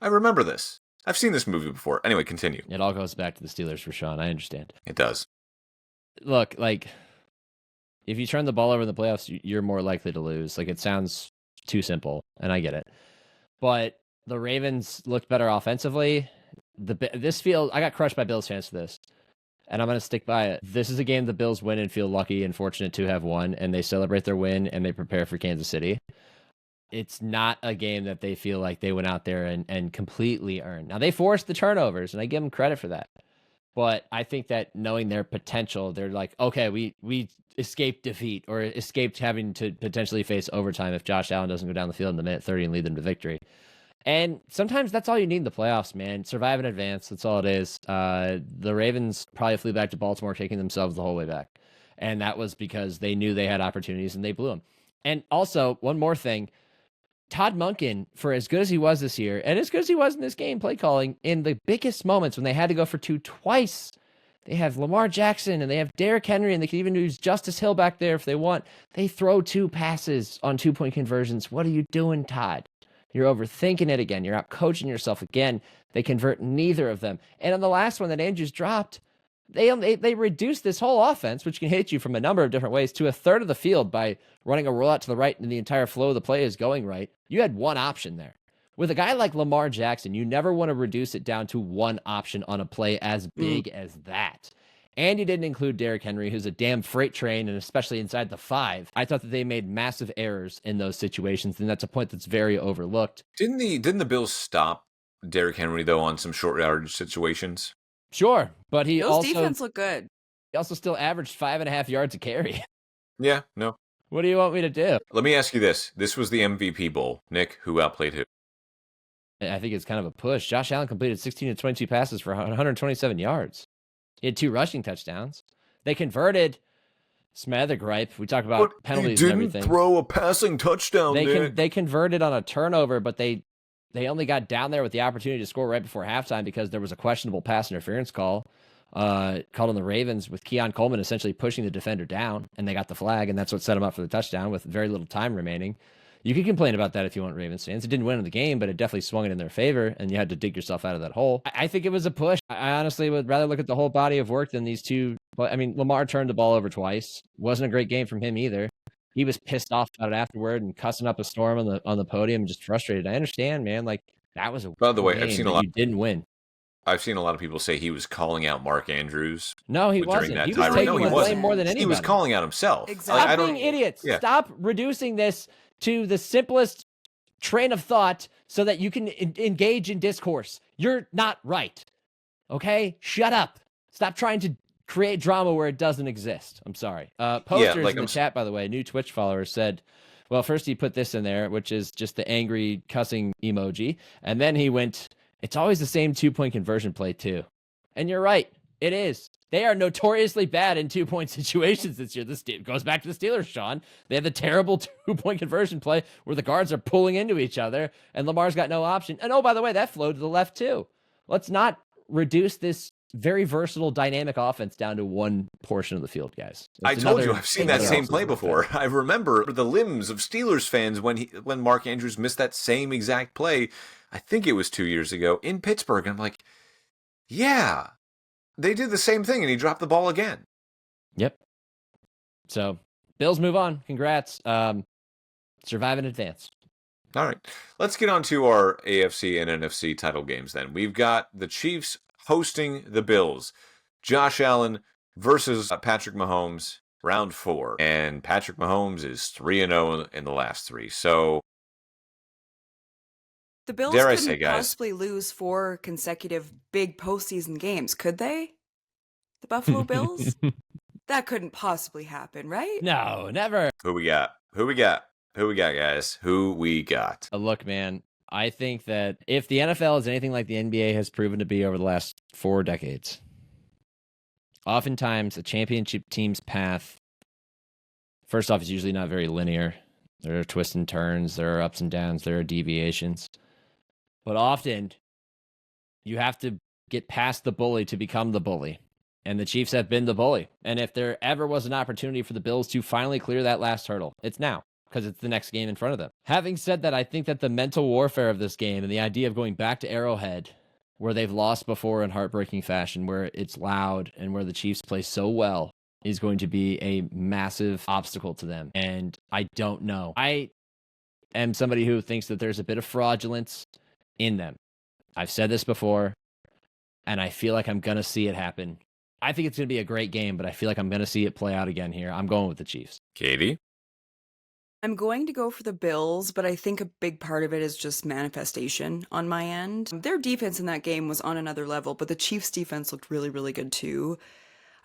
I remember this. I've seen this movie before. Anyway, continue. It all goes back to the Steelers for Sean. I understand. It does. Look, like, if you turn the ball over in the playoffs, you're more likely to lose. Like, it sounds too simple, and I get it. But the Ravens looked better offensively. I got crushed by Bills fans for this, and I'm going to stick by it. This is a game the Bills win and feel lucky and fortunate to have won, and they celebrate their win, and they prepare for Kansas City. It's not a game that they feel like they went out there and completely earned. Now, they forced the turnovers, and I give them credit for that. But I think that knowing their potential, they're like, okay, we escaped defeat or escaped having to potentially face overtime if Josh Allen doesn't go down the field in the minute 30 and lead them to victory. And sometimes that's all you need in the playoffs, man. Survive and advance. That's all it is. The Ravens probably flew back to Baltimore, taking themselves the whole way back. And that was because they knew they had opportunities and they blew them. And also, one more thing. Todd Monken, for as good as he was this year, and as good as he was in this game, play calling, in the biggest moments when they had to go for two twice, they have Lamar Jackson and they have Derrick Henry, and they can even use Justice Hill back there if they want. They throw 2 passes on 2-point conversions. What are you doing, Todd? You're overthinking it again. You're out coaching yourself again. They convert neither of them. And on the last one that Andrews dropped, they reduced this whole offense, which can hit you from a number of different ways, to a third of the field by running a rollout to the right and the entire flow of the play is going right. You had one option there. With a guy like Lamar Jackson, you never want to reduce it down to one option on a play as big as that. And you didn't include Derrick Henry, who's a damn freight train, and especially inside the 5. I thought that they made massive errors in those situations, and that's a point that's very overlooked. Didn't the Bills stop Derrick Henry though on some short yardage situations? Sure, but he Bills also defense looked good. still averaged 5.5 yards a carry. Yeah, no. What do you want me to do? Let me ask you this. This was the MVP Bowl. Nick, who outplayed who? I think it's kind of a push. Josh Allen completed 16 to 22 passes for 127 yards. He had 2 rushing touchdowns. They converted. Smother gripe. We talk about penalties and everything. Throw a passing touchdown. They converted on a turnover, but they only got down there with the opportunity to score right before halftime because there was a questionable pass interference call called on the Ravens with Keon Coleman essentially pushing the defender down, and they got the flag, and that's what set them up for the touchdown with very little time remaining. You can complain about that if you want, Ravens fans. It didn't win in the game, but it definitely swung it in their favor, and you had to dig yourself out of that hole. I think it was a push. I honestly would rather look at the whole body of work than these two. But I mean, Lamar turned the ball over twice. Wasn't a great game from him either. He was pissed off about it afterward and cussing up a storm on the podium, just frustrated. I understand, man. Like, that was a By the way, game I've seen that a lot. You didn't win. I've seen a lot of people say he was calling out Mark Andrews. No, he during wasn't. that He was tirade. taking No, he the blame wasn't. more than anybody. He was calling out himself. Exactly. Stop being idiots. Yeah. Stop reducing this to the simplest train of thought so that you can engage in discourse. You're not right. Okay? Shut up. Stop trying to create drama where it doesn't exist. I'm sorry. Posters in the chat, by the way, new Twitch follower said, well, first he put this in there, which is just the angry cussing emoji. And then he went, it's always the same 2-point conversion play too. And you're right. It is. They are notoriously bad in 2-point situations this year. This goes back to the Steelers, Sean. They have the terrible 2-point conversion play where the guards are pulling into each other and Lamar's got no option. And oh, by the way, that flowed to the left too. Let's not reduce this very versatile, dynamic offense down to one portion of the field, guys. I told you, I've seen that same play before. I remember the limbs of Steelers fans when Mark Andrews missed that same exact play. I think it was 2 years ago in Pittsburgh. And I'm like, yeah. They did the same thing, and he dropped the ball again. Yep. So, Bills move on. Congrats. Survive in advance. All right. Let's get on to our AFC and NFC title games then. We've got the Chiefs hosting the Bills. Josh Allen versus Patrick Mahomes, round 4. And Patrick Mahomes is 3-0 in the last 3. So, the Bills couldn't possibly lose 4 consecutive big postseason games, could they? The Buffalo Bills? That couldn't possibly happen, right? No, never. Who we got, guys? Who we got? Look, man, I think that if the NFL is anything like the NBA has proven to be over the last 4 decades, oftentimes a championship team's path, first off, is usually not very linear. There are twists and turns, there are ups and downs, there are deviations. But often, you have to get past the bully to become the bully. And the Chiefs have been the bully. And if there ever was an opportunity for the Bills to finally clear that last hurdle, it's now, because it's the next game in front of them. Having said that, I think that the mental warfare of this game and the idea of going back to Arrowhead, where they've lost before in heartbreaking fashion, where it's loud and where the Chiefs play so well, is going to be a massive obstacle to them. And I don't know. I am somebody who thinks that there's a bit of fraudulence in them. I've said this before, and I feel like I'm going to see it happen. I think it's going to be a great game, but I feel like I'm going to see it play out again here. I'm going with the Chiefs. Katie? I'm going to go for the Bills, but I think a big part of it is just manifestation on my end. Their defense in that game was on another level, but the Chiefs' defense looked really, really good too.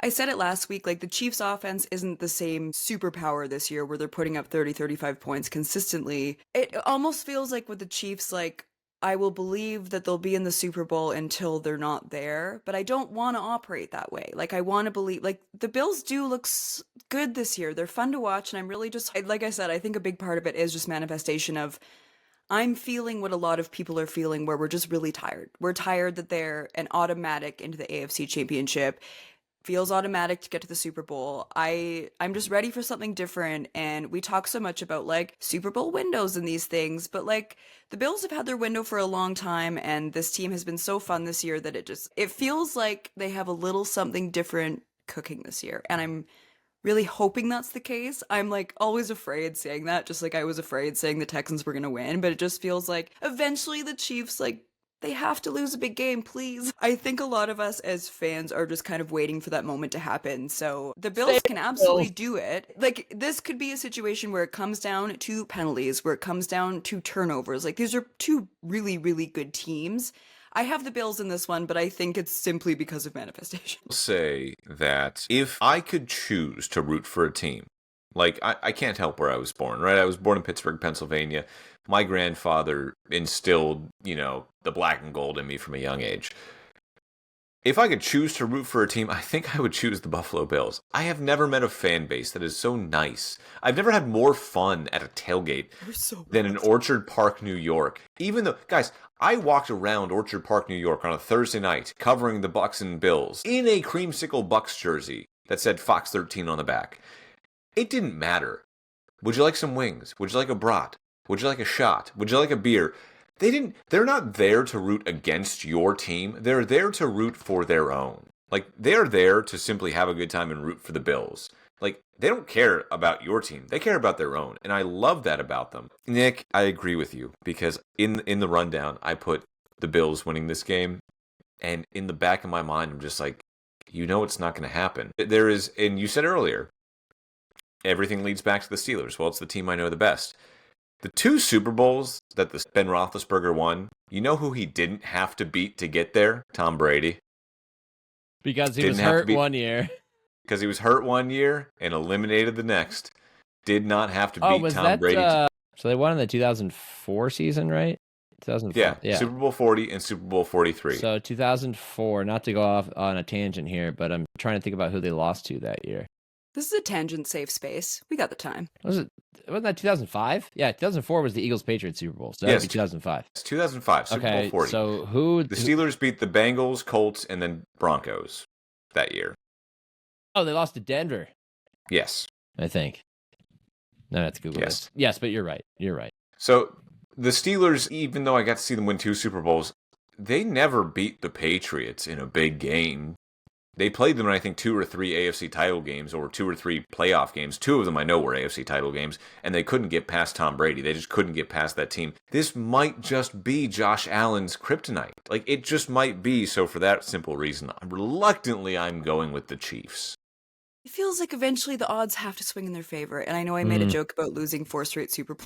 I said it last week, like the Chiefs' offense isn't the same superpower this year where they're putting up 30, 35 points consistently. It almost feels like with the Chiefs, like, I will believe that they'll be in the Super Bowl until they're not there, but I don't want to operate that way. Like, I want to believe, like, the Bills do look good this year. They're fun to watch, and I'm really just, like I said, I think a big part of it is just manifestation of, I'm feeling what a lot of people are feeling, where we're just really tired. We're tired that they're an automatic into the AFC Championship. Feels automatic to get to the Super Bowl. I'm just ready for something different. And we talk so much about like Super Bowl windows and these things, but like the Bills have had their window for a long time, and this team has been so fun this year that it feels like they have a little something different cooking this year. And I'm really hoping that's the case. I'm like always afraid saying that, just like I was afraid saying the Texans were going to win, but it just feels like eventually the Chiefs, like, they have to lose a big game, please. I think a lot of us as fans are just kind of waiting for that moment to happen. So the Bills can absolutely do it. Like, this could be a situation where it comes down to penalties, where it comes down to turnovers. Like, these are 2 really, really good teams. I have the Bills in this one, but I think it's simply because of manifestation. I'll say that if I could choose to root for a team, like, I can't help where I was born, right? I was born in Pittsburgh, Pennsylvania. My grandfather instilled, the black and gold in me from a young age. If I could choose to root for a team, I think I would choose the Buffalo Bills. I have never met a fan base that is so nice. I've never had more fun at a tailgate than in Orchard Park, New York. Even though, guys, I walked around Orchard Park, New York on a Thursday night covering the Bucks and Bills in a creamsicle Bucks jersey that said Fox 13 on the back. It didn't matter. Would you like some wings? Would you like a brat? Would you like a shot? Would you like a beer? They're not there to root against your team. They're there to root for their own. Like, they're there to simply have a good time and root for the Bills. Like, they don't care about your team. They care about their own. And I love that about them. Nick, I agree with you, because in the rundown, I put the Bills winning this game. And in the back of my mind, I'm just like, it's not going to happen. There is, and you said earlier, everything leads back to the Steelers. Well, it's the team I know the best. The 2 Super Bowls that the Ben Roethlisberger won, you know who he didn't have to beat to get there? Tom Brady. Because he was hurt one year. Because he was hurt one year and eliminated the next. Did not have to beat Tom Brady. So they won in the 2004 season, right? 2004. Yeah. Super Bowl 40 and Super Bowl 43. So 2004, not to go off on a tangent here, but I'm trying to think about who they lost to that year. This is a tangent safe space. We got the time. Wasn't that 2005? Yeah, 2004 was the Eagles-Patriots Super Bowl, so that would be 2005. It's 2005, Super Bowl 40. So the Steelers beat the Bengals, Colts, and then Broncos that year. Oh, they lost to Denver. Yes. I think. No, I have to Google this. Yes, but you're right. You're right. So the Steelers, even though I got to see them win 2 Super Bowls, they never beat the Patriots in a big game. They played them in, I think, 2 or 3 AFC title games or 2 or 3 playoff games. 2 of them I know were AFC title games, and they couldn't get past Tom Brady. They just couldn't get past that team. This might just be Josh Allen's kryptonite. Like, it just might be. So for that simple reason, reluctantly, I'm going with the Chiefs. It feels like eventually the odds have to swing in their favor. And I know I made a joke about losing 4 straight Super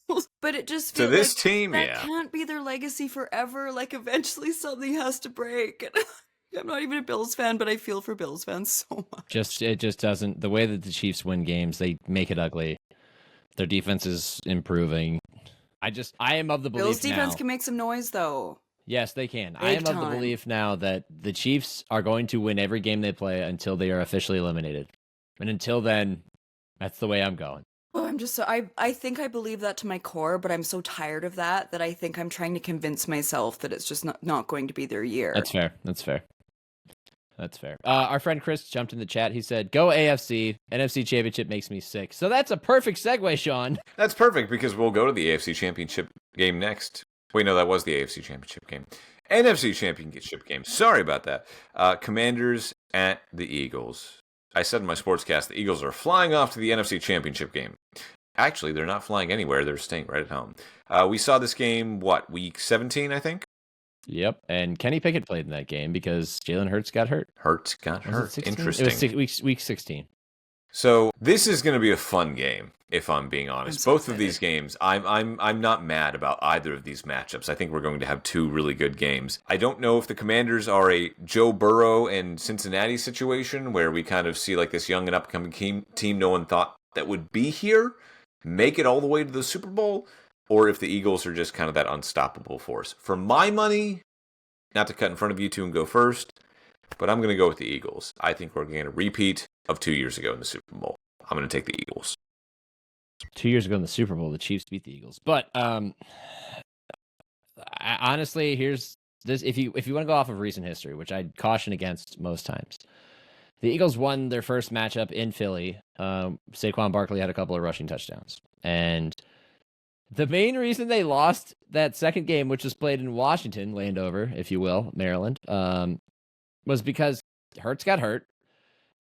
Bowls, but it just feels to this like team, that can't be their legacy forever. Like, eventually something has to break. I'm not even a Bills fan, but I feel for Bills fans so much. It just doesn't. The way that the Chiefs win games, they make it ugly. Their defense is improving. I am of the belief Bills defense now, can make some noise, though. Yes, they can. I Big am of the time. belief now that the Chiefs are going to win every game they play until they are officially eliminated. And until then, that's the way I'm going. Oh, I'm just so I think I believe that to my core, but I'm so tired of that I think I'm trying to convince myself that it's just not going to be their year. That's fair. That's fair. Our friend Chris jumped in the chat. He said, "Go AFC. NFC Championship makes me sick." So that's a perfect segue, Sean. That's perfect because we'll go to the AFC Championship game next. Wait, no, that was the AFC Championship game. NFC Championship game. Sorry about that. Commanders at the Eagles. I said in my sportscast, the Eagles are flying off to the NFC Championship game. Actually, they're not flying anywhere. They're staying right at home. We saw this game, week 17, I think? Yep, and Kenny Pickett played in that game because Jalen Hurts got hurt. Hurts got hurt. Interesting. It was week 16. So this is going to be a fun game, if I'm being honest. I'm so Both of these games, I'm not mad about either of these matchups. I think we're going to have 2 really good games. I don't know if the Commanders are a Joe Burrow and Cincinnati situation where we kind of see like this young and upcoming team no one thought that would be here, make it all the way to the Super Bowl, or if the Eagles are just kind of that unstoppable force. For my money, not to cut in front of you two and go first, but I'm going to go with the Eagles. I think we're going to repeat of 2 years ago in the Super Bowl. I'm going to take the Eagles. 2 years ago in the Super Bowl, the Chiefs beat the Eagles. But honestly, here's this: if you want to go off of recent history, which I'd caution against most times, the Eagles won their first matchup in Philly. Saquon Barkley had a couple of rushing touchdowns, and the main reason they lost that second game, which was played in Washington, Landover, if you will, Maryland, was because Hurts got hurt.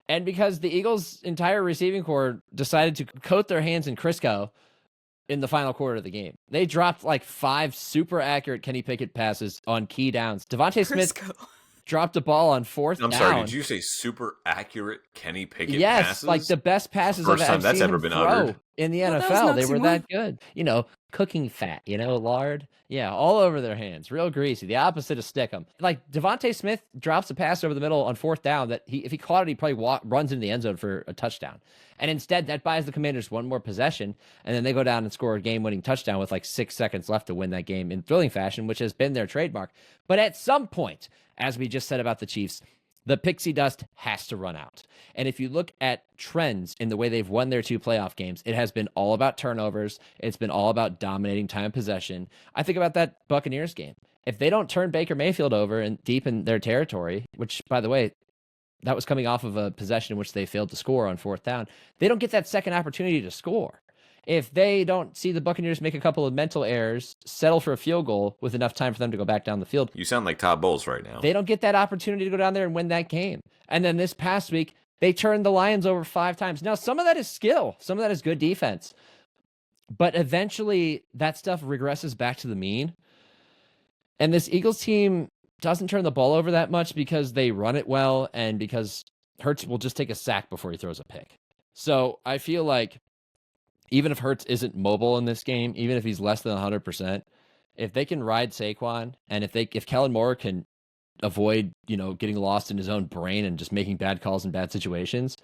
And because the Eagles' entire receiving corps decided to coat their hands in Crisco in the final quarter of the game. They dropped like 5 super accurate Kenny Pickett passes on key downs. Devontae Smith dropped a ball on 4th down. I'm sorry, did you say super accurate Kenny Pickett passes? Yes, like the best passes First time I've that's seen ever him been throw uttered. in the Well, that was NFL. an They were oxymoron. that good. Cooking fat, lard. Yeah, all over their hands. Real greasy. The opposite of Stickum. Like, Devontae Smith drops a pass over the middle on 4th down that if he caught it, he probably runs into the end zone for a touchdown. And instead, that buys the Commanders one more possession, and then they go down and score a game-winning touchdown with like 6 seconds left to win that game in thrilling fashion, which has been their trademark. But at some point, as we just said about the Chiefs, the pixie dust has to run out. And if you look at trends in the way they've won their 2 playoff games, it has been all about turnovers. It's been all about dominating time of possession. I think about that Buccaneers game. If they don't turn Baker Mayfield over and deepen their territory, which, by the way, that was coming off of a possession in which they failed to score on 4th down, they don't get that second opportunity to score. If they don't see the Buccaneers make a couple of mental errors, settle for a field goal with enough time for them to go back down the field. You sound like Todd Bowles right now. They don't get that opportunity to go down there and win that game. And then this past week, they turned the Lions over 5 times. Now, some of that is skill. Some of that is good defense. But eventually, that stuff regresses back to the mean. And this Eagles team doesn't turn the ball over that much because they run it well and because Hurts will just take a sack before he throws a pick. So I feel like even if Hurts isn't mobile in this game, even if he's less than 100%, if they can ride Saquon and if Kellen Moore can avoid, getting lost in his own brain and just making bad calls in bad situations,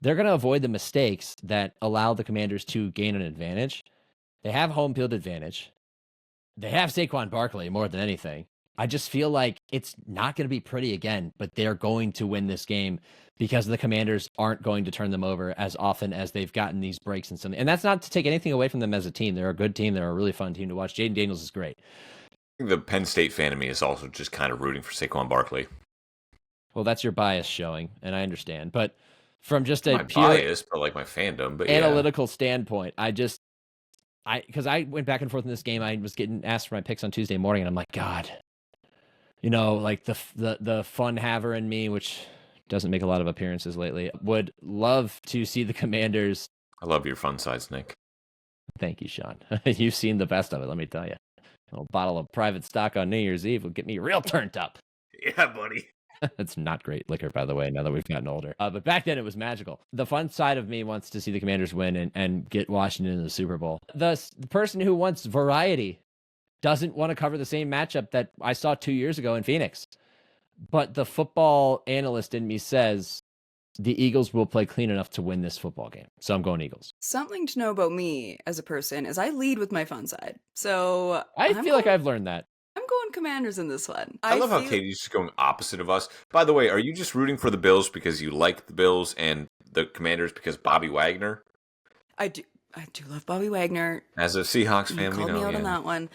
they're going to avoid the mistakes that allow the Commanders to gain an advantage. They have home field advantage. they have Saquon Barkley more than anything. I just feel like it's not going to be pretty again, but they're going to win this game because the Commanders aren't going to turn them over as often as they've gotten these breaks and something. And that's not to take anything away from them as a team. They're a good team. They're a really fun team to watch. Jaden Daniels is great. I think the Penn State fan in me is also just kind of rooting for Saquon Barkley. Well, that's your bias showing, and I understand. But from just a My pure bias, but like my fandom, but analytical standpoint, because I went back and forth in this game. I was getting asked for my picks on Tuesday morning, and I'm like, God, like the fun haver in me, which doesn't make a lot of appearances lately, would love to see the Commanders. I love your fun size, Nick. Thank you, Sean. You've seen the best of it, let me tell you. A little bottle of private stock on New Year's Eve will get me real turned up. Yeah, buddy. It's not great liquor, by the way, now that we've gotten older. But back then, it was magical. The fun side of me wants to see the Commanders win and get Washington in the Super Bowl. The person who wants variety doesn't want to cover the same matchup that I saw 2 years ago in Phoenix. But the football analyst in me says the Eagles will play clean enough to win this football game. So I'm going Eagles. Something to know about me as a person is I lead with my fun side. So I feel like I've learned that. I'm going Commanders in this one. I love how Katie's just going opposite of us. By the way, are you just rooting for the Bills because you like the Bills and the Commanders because Bobby Wagner? I do love Bobby Wagner. As a Seahawks fan, You called me out yeah. on that one.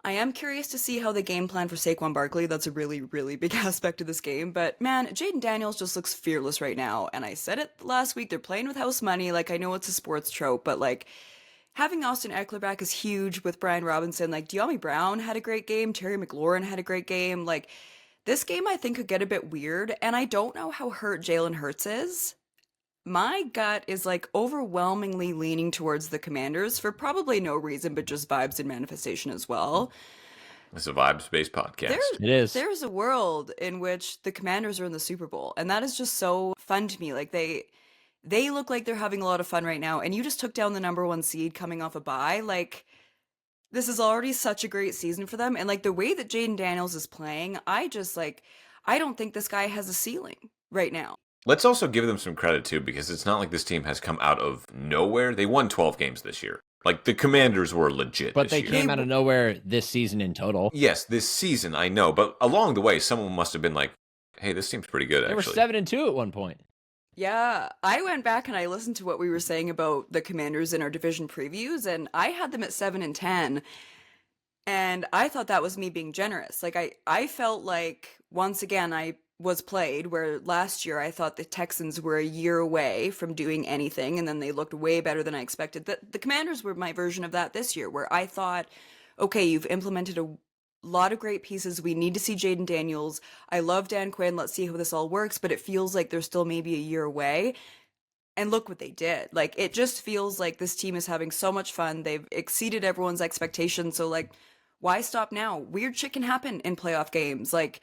I am curious to see how they game plan for Saquon Barkley. That's a really, really big aspect of this game. But man, Jaden Daniels just looks fearless right now. And I said it last week, they're playing with house money. Like, I know it's a sports trope, but like, having Austin Eckler back is huge with Brian Robinson. Like, De'Ami Brown had a great game. Terry McLaurin had a great game. Like, this game I think could get a bit weird. And I don't know how hurt Jalen Hurts is. My gut is like overwhelmingly leaning towards the Commanders for probably no reason, but just vibes and manifestation as well. It's a vibes-based podcast. It is. There's a world in which the Commanders are in the Super Bowl, and that is just so fun to me. Like they look like they're having a lot of fun right now, and you just took down the number 1 seed coming off a bye. Like, this is already such a great season for them, and like the way that Jaden Daniels is playing, I don't think this guy has a ceiling right now. Let's also give them some credit, too, because it's not like this team has come out of nowhere. They won 12 games this year. Like, the Commanders were legit But this they year. came out of nowhere this season in total. Yes, this season, I know. But along the way, someone must have been like, hey, this team's pretty good, They actually. were 7-2 at one point. Yeah, I went back and I listened to what we were saying about the Commanders in our division previews, and I had them at 7-10, and I thought that was me being generous. Like, I felt like, once again, I was played, where last year I thought the Texans were a year away from doing anything, and then they looked way better than I expected. The Commanders were my version of that this year, where I thought, okay, you've implemented a lot of great pieces. We need to see Jaden Daniels. I love Dan Quinn. Let's see how this all works, but it feels like they're still maybe a year away. And look what they did. Like, it just feels like this team is having so much fun. They've exceeded everyone's expectations. So, like, why stop now? Weird shit can happen in playoff games. Like,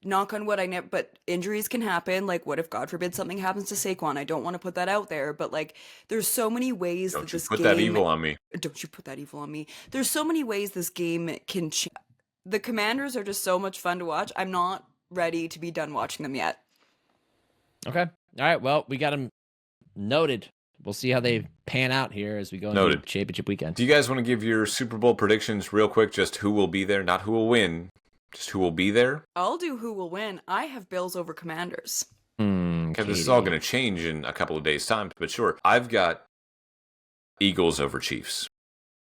knock on wood, but injuries can happen. Like, what if, God forbid, something happens to Saquon? I don't want to put that out there, but like, there's so many ways Don't that you this put game... that evil on me. Don't you put that evil on me. There's so many ways this game can change. The Commanders are just so much fun to watch. I'm not ready to be done watching them yet. Okay. All right. Well, we got them noted. We'll see how they pan out here as we go into Noted. championship weekend. Do you guys want to give your Super Bowl predictions real quick? Just who will be there, not who will win. Just who will be there. I'll do who will win. I have Bills over Commanders. Okay, this is all going to change in a couple of days' time, but sure. I've got Eagles over Chiefs.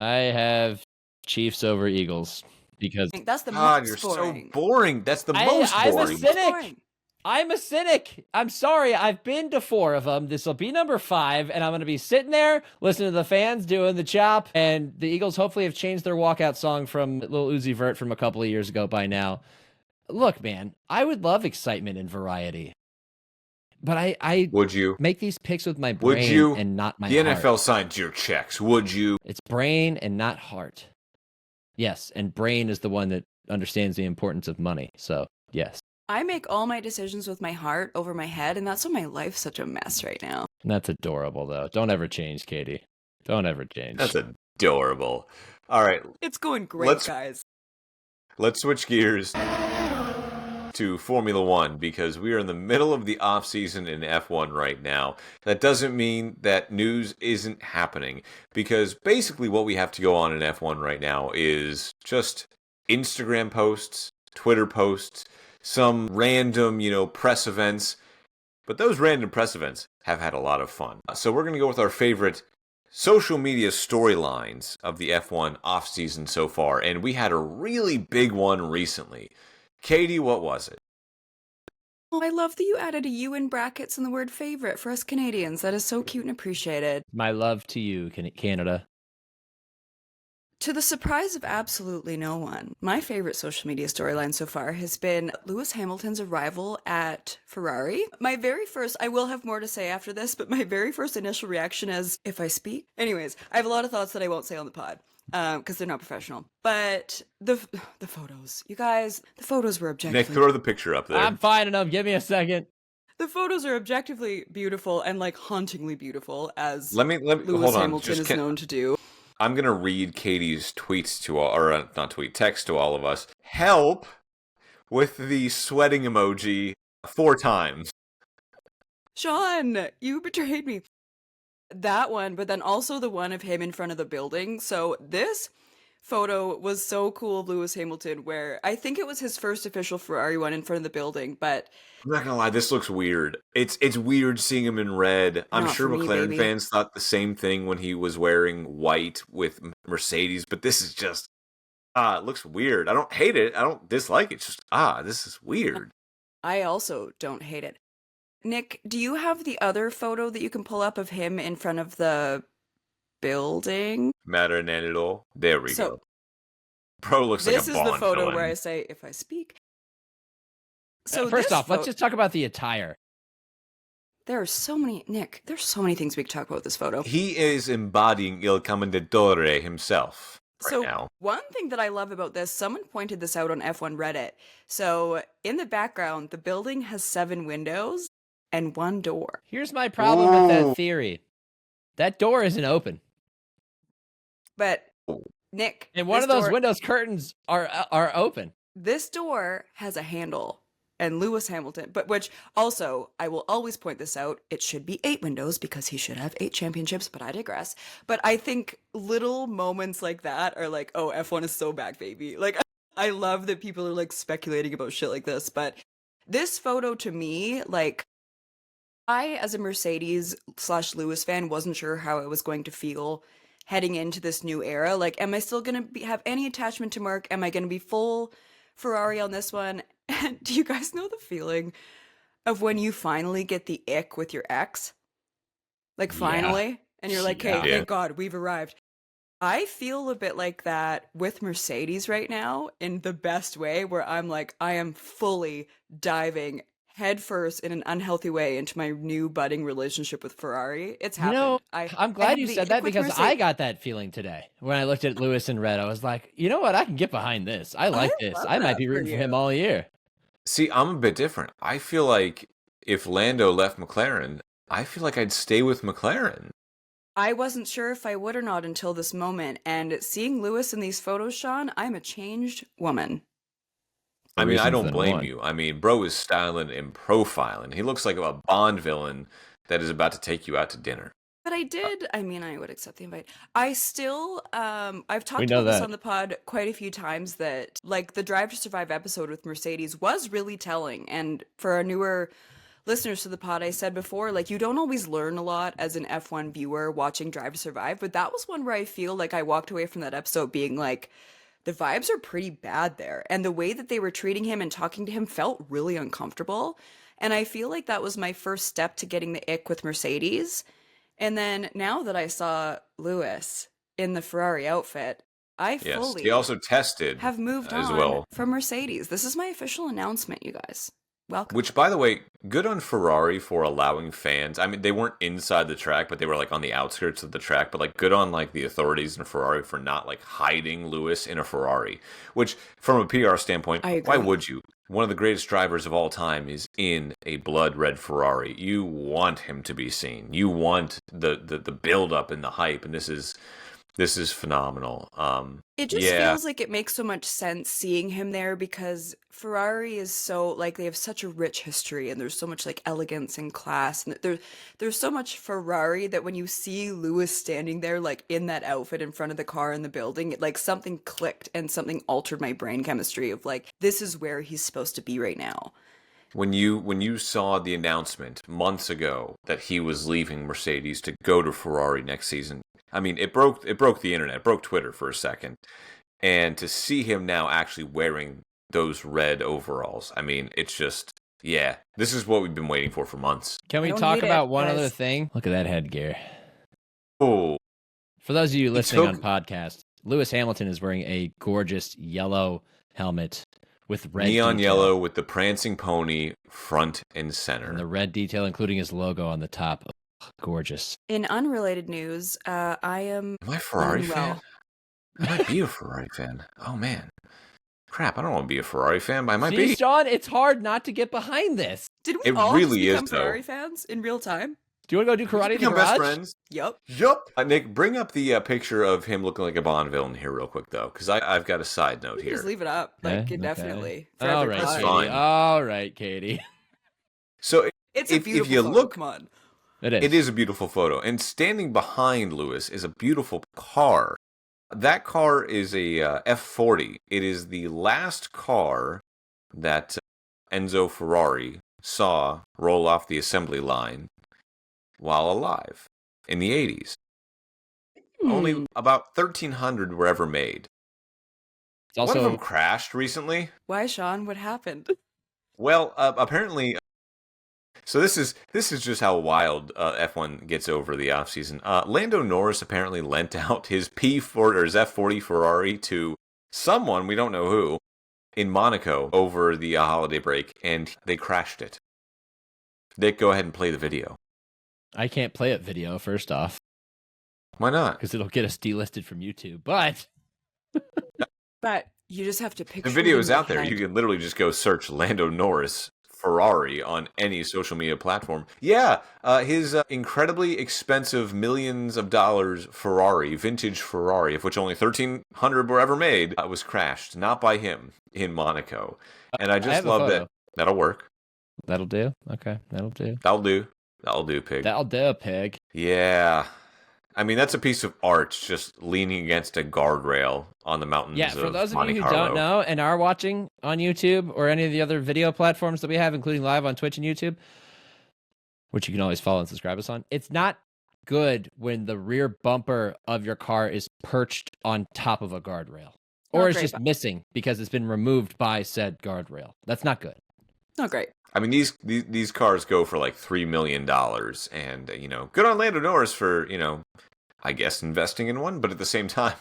I have Chiefs over Eagles because That's the God, most you're boring. so boring. That's the most I'm a boring. cynic. I'm a cynic. I'm sorry. I've been to 4 of them. This will be number 5, and I'm going to be sitting there listening to the fans doing the chop. And the Eagles hopefully have changed their walkout song from Lil Uzi Vert from a couple of years ago by now. Look, man, I would love excitement and variety, but I Would you? make these picks with my Would brain you? and not my The heart. NFL signed your checks. Would you? It's brain and not heart. Yes, and brain is the one that understands the importance of money. So, yes. I make all my decisions with my heart over my head, and that's why my life's such a mess right now. That's adorable, though. Don't ever change, Katie. Don't ever change. That's adorable. All right, It's going great, Let's- guys. let's switch gears to Formula One because we are in the middle of the offseason in F1 right now. That doesn't mean that news isn't happening because basically what we have to go on in F1 right now is just Instagram posts, Twitter posts, some random, press events. But those random press events have had a lot of fun. So we're going to go with our favorite social media storylines of the F1 offseason so far, and we had a really big one recently. Katie, what was it? Oh, I love that you added a U in brackets and the word favorite for us Canadians. That is so cute and appreciated. My love to you, Canada. To the surprise of absolutely no one, my favorite social media storyline so far has been Lewis Hamilton's arrival at Ferrari. My very first, I will have more to say after this, but my very first initial reaction is, if I speak? Anyways, I have a lot of thoughts that I won't say on the pod, because they're not professional. But the photos, you guys, the photos were objectively... Nick, throw the picture up there. I'm finding them. Give me a second. The photos are objectively beautiful and, hauntingly beautiful, as Lewis hold on. Hamilton is known to do. I'm going to read Katie's tweets text to all of us. Help with the sweating emoji 4 times. Sean, you betrayed me. That one, but then also the one of him in front of the building. So this photo was so cool of Lewis Hamilton, where I think it was his first official Ferrari one in front of the building, but... I'm not gonna lie, this looks weird. It's weird seeing him in red. I'm sure McLaren fans thought the same thing when he was wearing white with Mercedes, but this is just, it looks weird. I don't hate it. I don't dislike it. It's just, this is weird. I also don't hate it. Nick, do you have the other photo that you can pull up of him in front of the building? Maranello. There we go. Bro looks like a Bond This is the photo villain. where I say, if I speak. So first off, let's just talk about the attire. There are so many, Nick, there's so many things we could talk about with this photo. He is embodying Il Commendatore himself right now. One thing that I love about this, someone pointed this out on F1 Reddit. So in the background, the building has 7 windows and 1 door. Here's my problem with that theory. That door isn't open. But Nick, and one of those windows curtains are open. This door has a handle. And Lewis Hamilton, but which also, I will always point this out, it should be 8 windows because he should have 8 championships, but I digress. But I think little moments like that are like, oh, F1 is so back, baby. I love that people are speculating about shit like this, but this photo to me, I, as a Mercedes/Lewis fan, wasn't sure how I was going to feel heading into this new era. Am I still going to have any attachment to Mark? Am I going to be full Ferrari on this one? And do you guys know the feeling of when you finally get the ick with your ex? Finally? Yeah. And you're like, hey, thank God, we've arrived. I feel a bit like that with Mercedes right now in the best way, where I'm like, I am fully diving headfirst in an unhealthy way into my new budding relationship with Ferrari. It's happened. I'm glad you said that because I got that feeling today. When I looked at Lewis in red, I was like, you know what? I can get behind this. I like this. I might be rooting for him all year. See, I'm a bit different. I feel like if Lando left McLaren, I feel like I'd stay with McLaren. I wasn't sure if I would or not until this moment. And seeing Lewis in these photos, Sean, I'm a changed woman. I mean, I don't blame you. I mean, bro is styling and profiling. He looks like a Bond villain that is about to take you out to dinner. But I would accept the invite. I still, I've talked about this on the pod quite a few times that, the Drive to Survive episode with Mercedes was really telling. And for our newer listeners to the pod, I said before, you don't always learn a lot as an F1 viewer watching Drive to Survive. But that was one where I feel like I walked away from that episode being like, the vibes are pretty bad there. And the way that they were treating him and talking to him felt really uncomfortable. And I feel like that was my first step to getting the ick with Mercedes. And then now that I saw Lewis in the Ferrari outfit, I fully he also tested have moved on from Mercedes. This is my official announcement, you guys. Welcome. Which, by the way, good on Ferrari for allowing fans. I mean, they weren't inside the track, but they were on the outskirts of the track. But good on the authorities in Ferrari for not hiding Lewis in a Ferrari. Which, from a PR standpoint, why would you? One of the greatest drivers of all time is in a blood red Ferrari. You want him to be seen. You want the build up and the hype. And this is This is phenomenal. It just yeah. feels like it makes so much sense seeing him there because Ferrari is so like they have such a rich history and there's so much like elegance and class and there's so much Ferrari that when you see Lewis standing there like in that outfit in front of the car in the building, it, like something clicked and something altered my brain chemistry of like this is where he's supposed to be right now. When you saw the announcement months ago that he was leaving Mercedes to go to Ferrari next season, I mean, it broke the internet, it broke Twitter for a second. And to see him now actually wearing those red overalls, I mean, it's just, yeah, this is what we've been waiting for months. Can we don't talk hate it, about one guys. other thing? Look at that headgear. Oh, For those of you listening on took- podcast, Lewis Hamilton is wearing a gorgeous yellow helmet with red neon detail. yellow with the prancing pony front and center. And the red detail, including his logo on the top. Ugh, gorgeous. In unrelated news, I am Am I a Ferrari unwell. fan? I might be a Ferrari fan. Oh, man. Crap, I don't want to be a Ferrari fan, but I might See, be. Sean, it's hard not to get behind this. Did we It all really just is, become though. Ferrari fans in real time? Do you want to go do karate in the Become best garage? friends. Yup. Yup. Nick, bring up the picture of him looking like a Bond villain here real quick, though, because I've got a side note We can just here. leave it up. Like, Okay. indefinitely. For All every right, That's Katie. pod. fine. All right, Katie. So It's a if beautiful you photo, look, come on. it is a beautiful photo. And standing behind Lewis is a beautiful car. That car is a F40. It is the last car that Enzo Ferrari saw roll off the assembly line while alive in the 80s. Only about 1,300 were ever made. It's One of also them crashed recently. Why, Sean? What happened? Well, apparently, so this is just how wild F1 gets over the offseason. Lando Norris apparently lent out his P40 or his F40 Ferrari to someone, we don't know who, in Monaco over the holiday break, and they crashed it. Nick, go ahead and play the video. I can't play it video, first off, Why not? because it'll get us delisted from YouTube. But But you just have to picture The video it in is your out there. head. You can literally just go search Lando Norris Ferrari on any social media platform. Yeah, his incredibly expensive millions of dollars Ferrari, vintage Ferrari, of which only 1,300 were ever made, was crashed, not by him, in Monaco. And I just have a love photo. that. That'll work. that'll do. Okay, that'll do. That'll do. That'll do, pig. That'll do, pig. Yeah. I mean, that's a piece of art, just leaning against a guardrail on the mountains Yeah, for of those of Monte you who Carlo. don't know and are watching on YouTube or any of the other video platforms that we have, including live on Twitch and YouTube, which you can always follow and subscribe us on, it's not good when the rear bumper of your car is perched on top of a guardrail. Or Not it's great, just but- missing because it's been removed by said guardrail. That's not good. Not great. I mean, these cars go for like $3 million, and good on Lando Norris for I guess investing in one. But at the same time,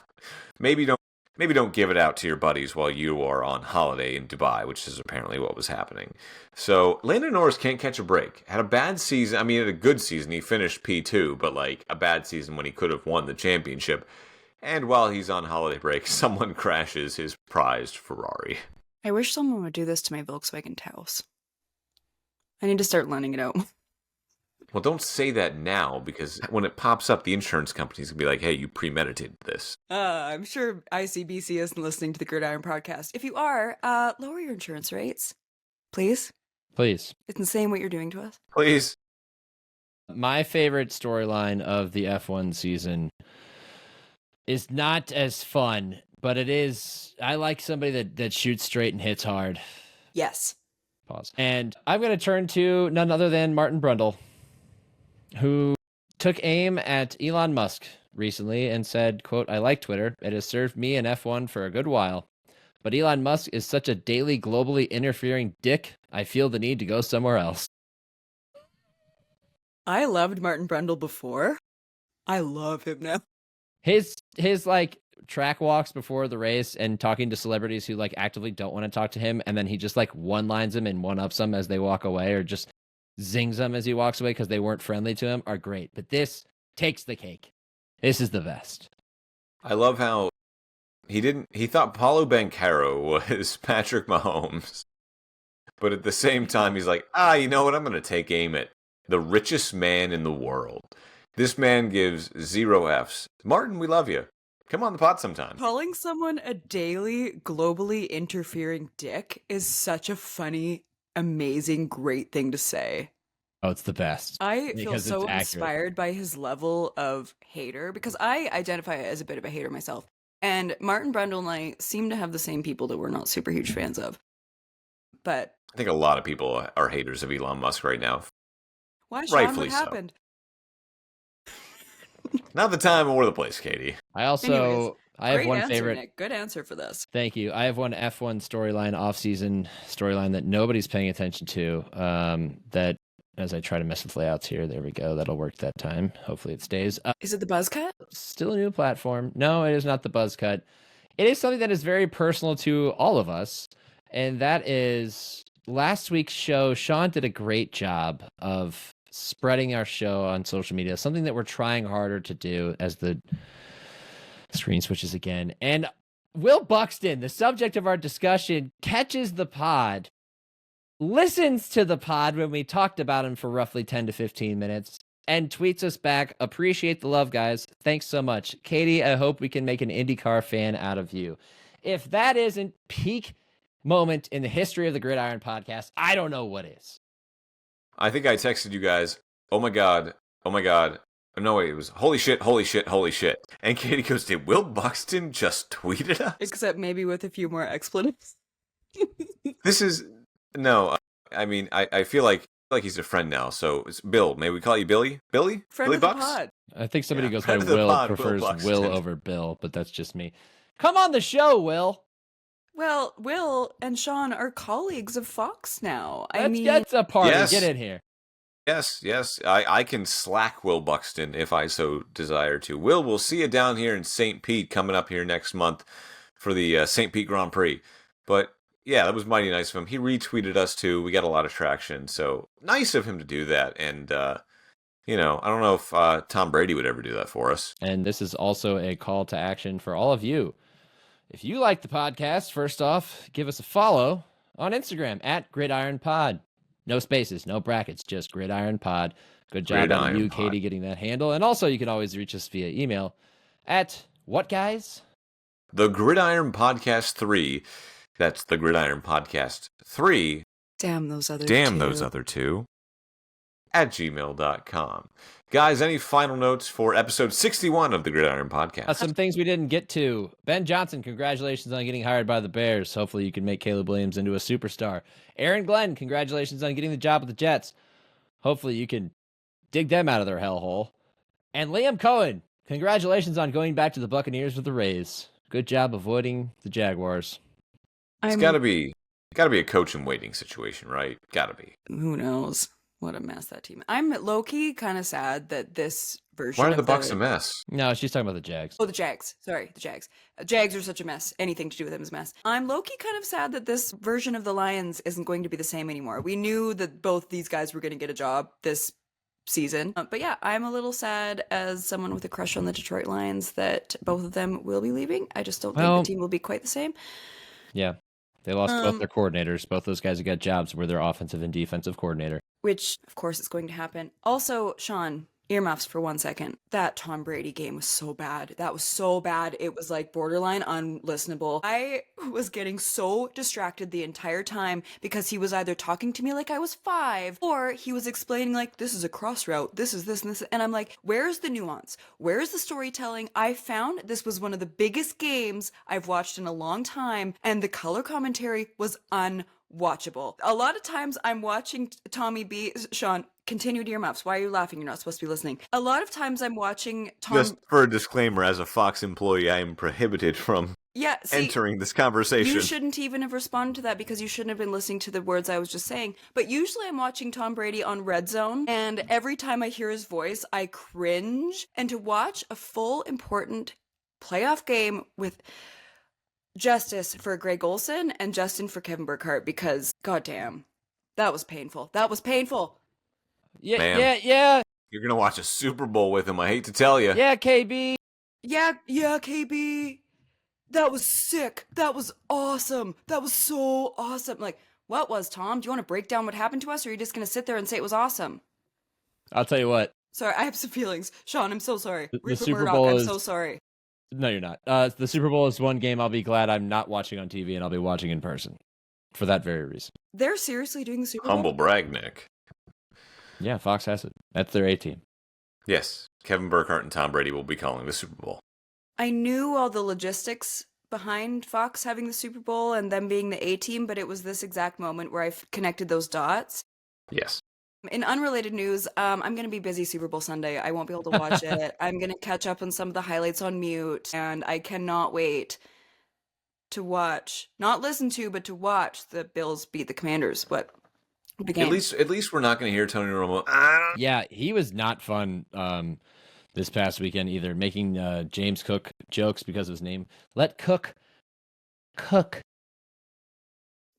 maybe don't give it out to your buddies while you are on holiday in Dubai, which is apparently what was happening. So Lando Norris can't catch a break. Had a bad season. I mean, had a good season. He finished P2, but like a bad season when he could have won the championship. And while he's on holiday break, someone crashes his prized Ferrari. I wish someone would do this to my Volkswagen Taos. I need to start lending it out. Well, don't say that now, because when it pops up, the insurance company's gonna be like, "Hey, you premeditated this." I'm sure ICBC isn't listening to the Gridiron podcast. If you are, lower your insurance rates, please. Please. It's insane what you're doing to us. Please. My favorite storyline of the F1 season is not as fun, but it is. I like somebody that shoots straight and hits hard. Yes. Pause. And I'm going to turn to none other than Martin Brundle, who took aim at Elon Musk recently and said, quote, "I like Twitter. It has served me and F1 for a good while. But Elon Musk is such a daily globally interfering dick, I feel the need to go somewhere else." I loved Martin Brundle before. I love him now. His like track walks before the race and talking to celebrities who like actively don't want to talk to him, and then he just like one-lines them and one-ups them as they walk away, or just zings them as he walks away because they weren't friendly to him, are great. But this takes the cake. This is the best. I love how he thought Paulo Banchero was Patrick Mahomes, but at the same time he's like, you know what? I'm going to take aim at the richest man in the world. This man gives 0 Fs. Martin, we love you. Come on the pod sometime. Calling someone a daily, globally interfering dick is such a funny, amazing, great thing to say. Oh, it's the best. I feel Because so it's accurate. inspired by his level of hater because I identify as a bit of a hater myself. And Martin Brundle and I seem to have the same people that we're not super huge fans of. But I think a lot of people are haters of Elon Musk right now. why, Sean? Rightfully What so. happened? Not the time or the place, Katie. I also Anyways, I have great one answer, favorite. Nick. Good answer for this. Thank you. I have one F1 storyline, off-season storyline that nobody's paying attention to. That as I try to mess with layouts here, there we go. That'll work that time. Hopefully it stays. Is it the buzz cut? Still a new platform. No, it is not the buzz cut. It is something that is very personal to all of us, and that is last week's show. Sean did a great job of spreading our show on social media, something that we're trying harder to do as the screen switches again. And Will Buxton, the subject of our discussion, catches the pod, listens to the pod when we talked about him for roughly 10 to 15 minutes, and tweets us back, appreciate the love, guys. Thanks so much. Katie, I hope we can make an IndyCar fan out of you. If that isn't peak moment in the history of the Gridiron podcast, I don't know what is. I think I texted you guys, oh my God. No, wait, it was holy shit. And Katie goes, did Will Buxton just tweeted us? Except maybe with a few more expletives. This is, no, I mean, I feel like he's a friend now. So it's Bill. May we call you Billy? Billy? Friend Billy of the Bucks? pod. I think somebody Yeah, goes by friend of the Will, pod, Will prefers Buxton. Will over Bill, but that's just me. Come on the show, Will. Well, Will and Sean are colleagues of Fox now. That's a party. Yes. Get in here. Yes. I can slack Will Buxton if I so desire to. Will, we'll see you down here in St. Pete coming up here next month for the St. Pete Grand Prix. But yeah, that was mighty nice of him. He retweeted us too. We got a lot of traction. So nice of him to do that. And, I don't know if Tom Brady would ever do that for us. And this is also a call to action for all of you. If you like the podcast, first off, give us a follow on Instagram at GridironPod. No spaces, no brackets, just Gridiron Pod. Good job on you, Pod. Katie, getting that handle. And also, you can always reach us via email at what, guys? The Gridiron Podcast 3. That's the Gridiron Podcast 3. Damn those other two. At gmail.com. Guys, any final notes for episode 61 of the Gridiron Podcast? Some things we didn't get to. Ben Johnson, congratulations on getting hired by the Bears. Hopefully you can make Caleb Williams into a superstar. Aaron Glenn, congratulations on getting the job with the Jets. Hopefully you can dig them out of their hellhole. And Liam Cohen, congratulations on going back to the Buccaneers with the Rays. Good job avoiding the Jaguars. It's got to be a coach in waiting situation, right? Got to be. Who knows? What a mess that team. I'm low-key kind of sad that this version Why are of the Bucs a mess? No, she's talking about the Jags. Oh, the Jags. Sorry, the Jags. Jags are such a mess. Anything to do with them is a mess. I'm low-key kind of sad that this version of the Lions isn't going to be the same anymore. We knew that both these guys were going to get a job this season. But yeah, I'm a little sad as someone with a crush on the Detroit Lions that both of them will be leaving. I just don't think the team will be quite the same. Yeah. They lost both their coordinators. Both those guys who got jobs were their offensive and defensive coordinator. Which, of course, is going to happen. Also, Sean, earmuffs for 1 second. That Tom Brady game was so bad. That was so bad. It was like borderline unlistenable. I was getting so distracted the entire time because he was either talking to me like I was 5 or he was explaining like, this is a cross route. This is this and this. And I'm like, where's the nuance? Where's the storytelling? I found this was one of the biggest games I've watched in a long time. And the color commentary was unwatchable. A lot of times I'm watching Tommy B. Sean, continue to earmuffs. Why are you laughing? You're not supposed to be listening. A lot of times I'm watching Tom. Just for a disclaimer, as a Fox employee, I am prohibited from entering this conversation. You shouldn't even have responded to that because you shouldn't have been listening to the words I was just saying. But usually I'm watching Tom Brady on Red Zone, and every time I hear his voice, I cringe. And to watch a full, important playoff game with justice for Greg Olson and Justin for Kevin Burkhardt, because goddamn, that was painful. That was painful. Yeah. You're going to watch a Super Bowl with him, I hate to tell you. Yeah, KB. Yeah, KB. That was sick. That was awesome. That was so awesome. Like, what was, Tom? Do you want to break down what happened to us, or are you just going to sit there and say it was awesome? I'll tell you what. Sorry, I have some feelings. Sean, I'm so sorry. The Rupert Super Murdoch, Bowl I'm is so sorry. No, you're not. The Super Bowl is one game I'll be glad I'm not watching on TV and I'll be watching in person for that very reason. They're seriously doing the Super Bowl? Humble brag, Nick. Yeah, Fox has it. That's their A team. Yes, Kevin Burkhardt and Tom Brady will be calling the Super Bowl. I knew all the logistics behind Fox having the Super Bowl and them being the A team, but it was this exact moment where I connected those dots. Yes. In unrelated news, I'm going to be busy Super Bowl Sunday. I won't be able to watch it. I'm going to catch up on some of the highlights on mute, and I cannot wait to watch, not listen to, but to watch the Bills beat the Commanders. What? The game. At least we're not going to hear Tony Romo. Yeah, he was not fun this past weekend either, making James Cook jokes because of his name. Let Cook cook.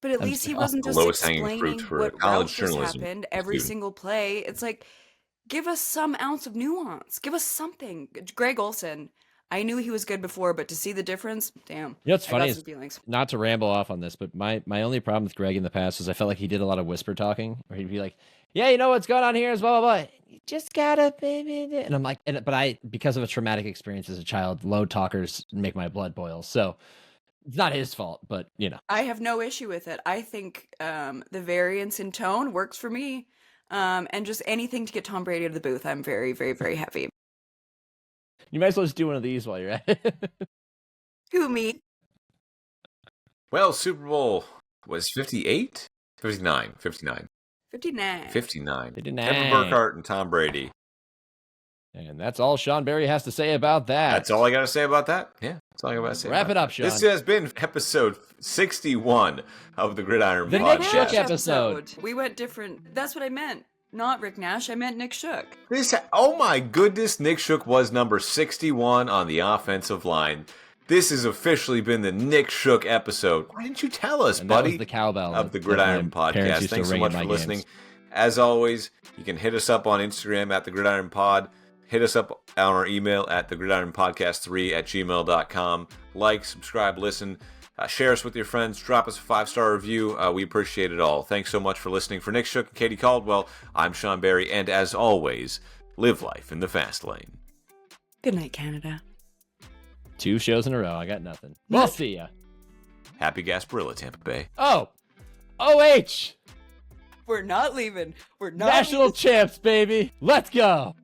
But at least he wasn't just lowest hanging explaining fruit for what college route just journalism happened every student. single play. It's like, give us some ounce of nuance. Give us something. Greg Olsen, I knew he was good before, but to see the difference, damn. You know what's I funny got is, some feelings. not to ramble off on this, but my only problem with Greg in the past was I felt like he did a lot of whisper talking, where he'd be like, yeah, you know what's going on here is blah, blah, blah. You just gotta, baby. And I'm like, but I, because of a traumatic experience as a child, low talkers make my blood boil. So it's not his fault, but you know. I have no issue with it. I think the variance in tone works for me. And just anything to get Tom Brady out of the booth, I'm very, very, very happy. You might as well just do one of these while you're at it. Who, me? Well, Super Bowl was 58? 59. 59. 59. 59. Kevin Burkhardt and Tom Brady. And that's all Sean Barie has to say about that. That's all I got to say about that. Yeah, that's all I got to say. Wrap about it up, that. Sean. This has been episode 61 of the Gridiron The Podcast. Nick Shook episode. We went different. That's what I meant. Not Rick Nash. I meant Nick Shook. Oh my goodness, Nick Shook was number 61 on the offensive line. This has officially been the Nick Shook episode. Why didn't you tell us, And buddy? that was the cowbell of the that Gridiron my parents Podcast. used to Thanks so ring much at for my listening. games. As always, you can hit us up on Instagram at the Gridiron Pod. Hit us up on our email at thegridironpodcast3@gmail.com. Like, subscribe, listen, share us with your friends, drop us a 5-star review. We appreciate it all. Thanks so much for listening. For Nick Shook and Katie Caldwell, I'm Sean Barie, and as always, live life in the fast lane. Good night, Canada. 2 shows in a row. I got nothing. We'll see ya. Happy Gasparilla, Tampa Bay. Oh, OH, We're not leaving. We're not national champs, baby. Let's go.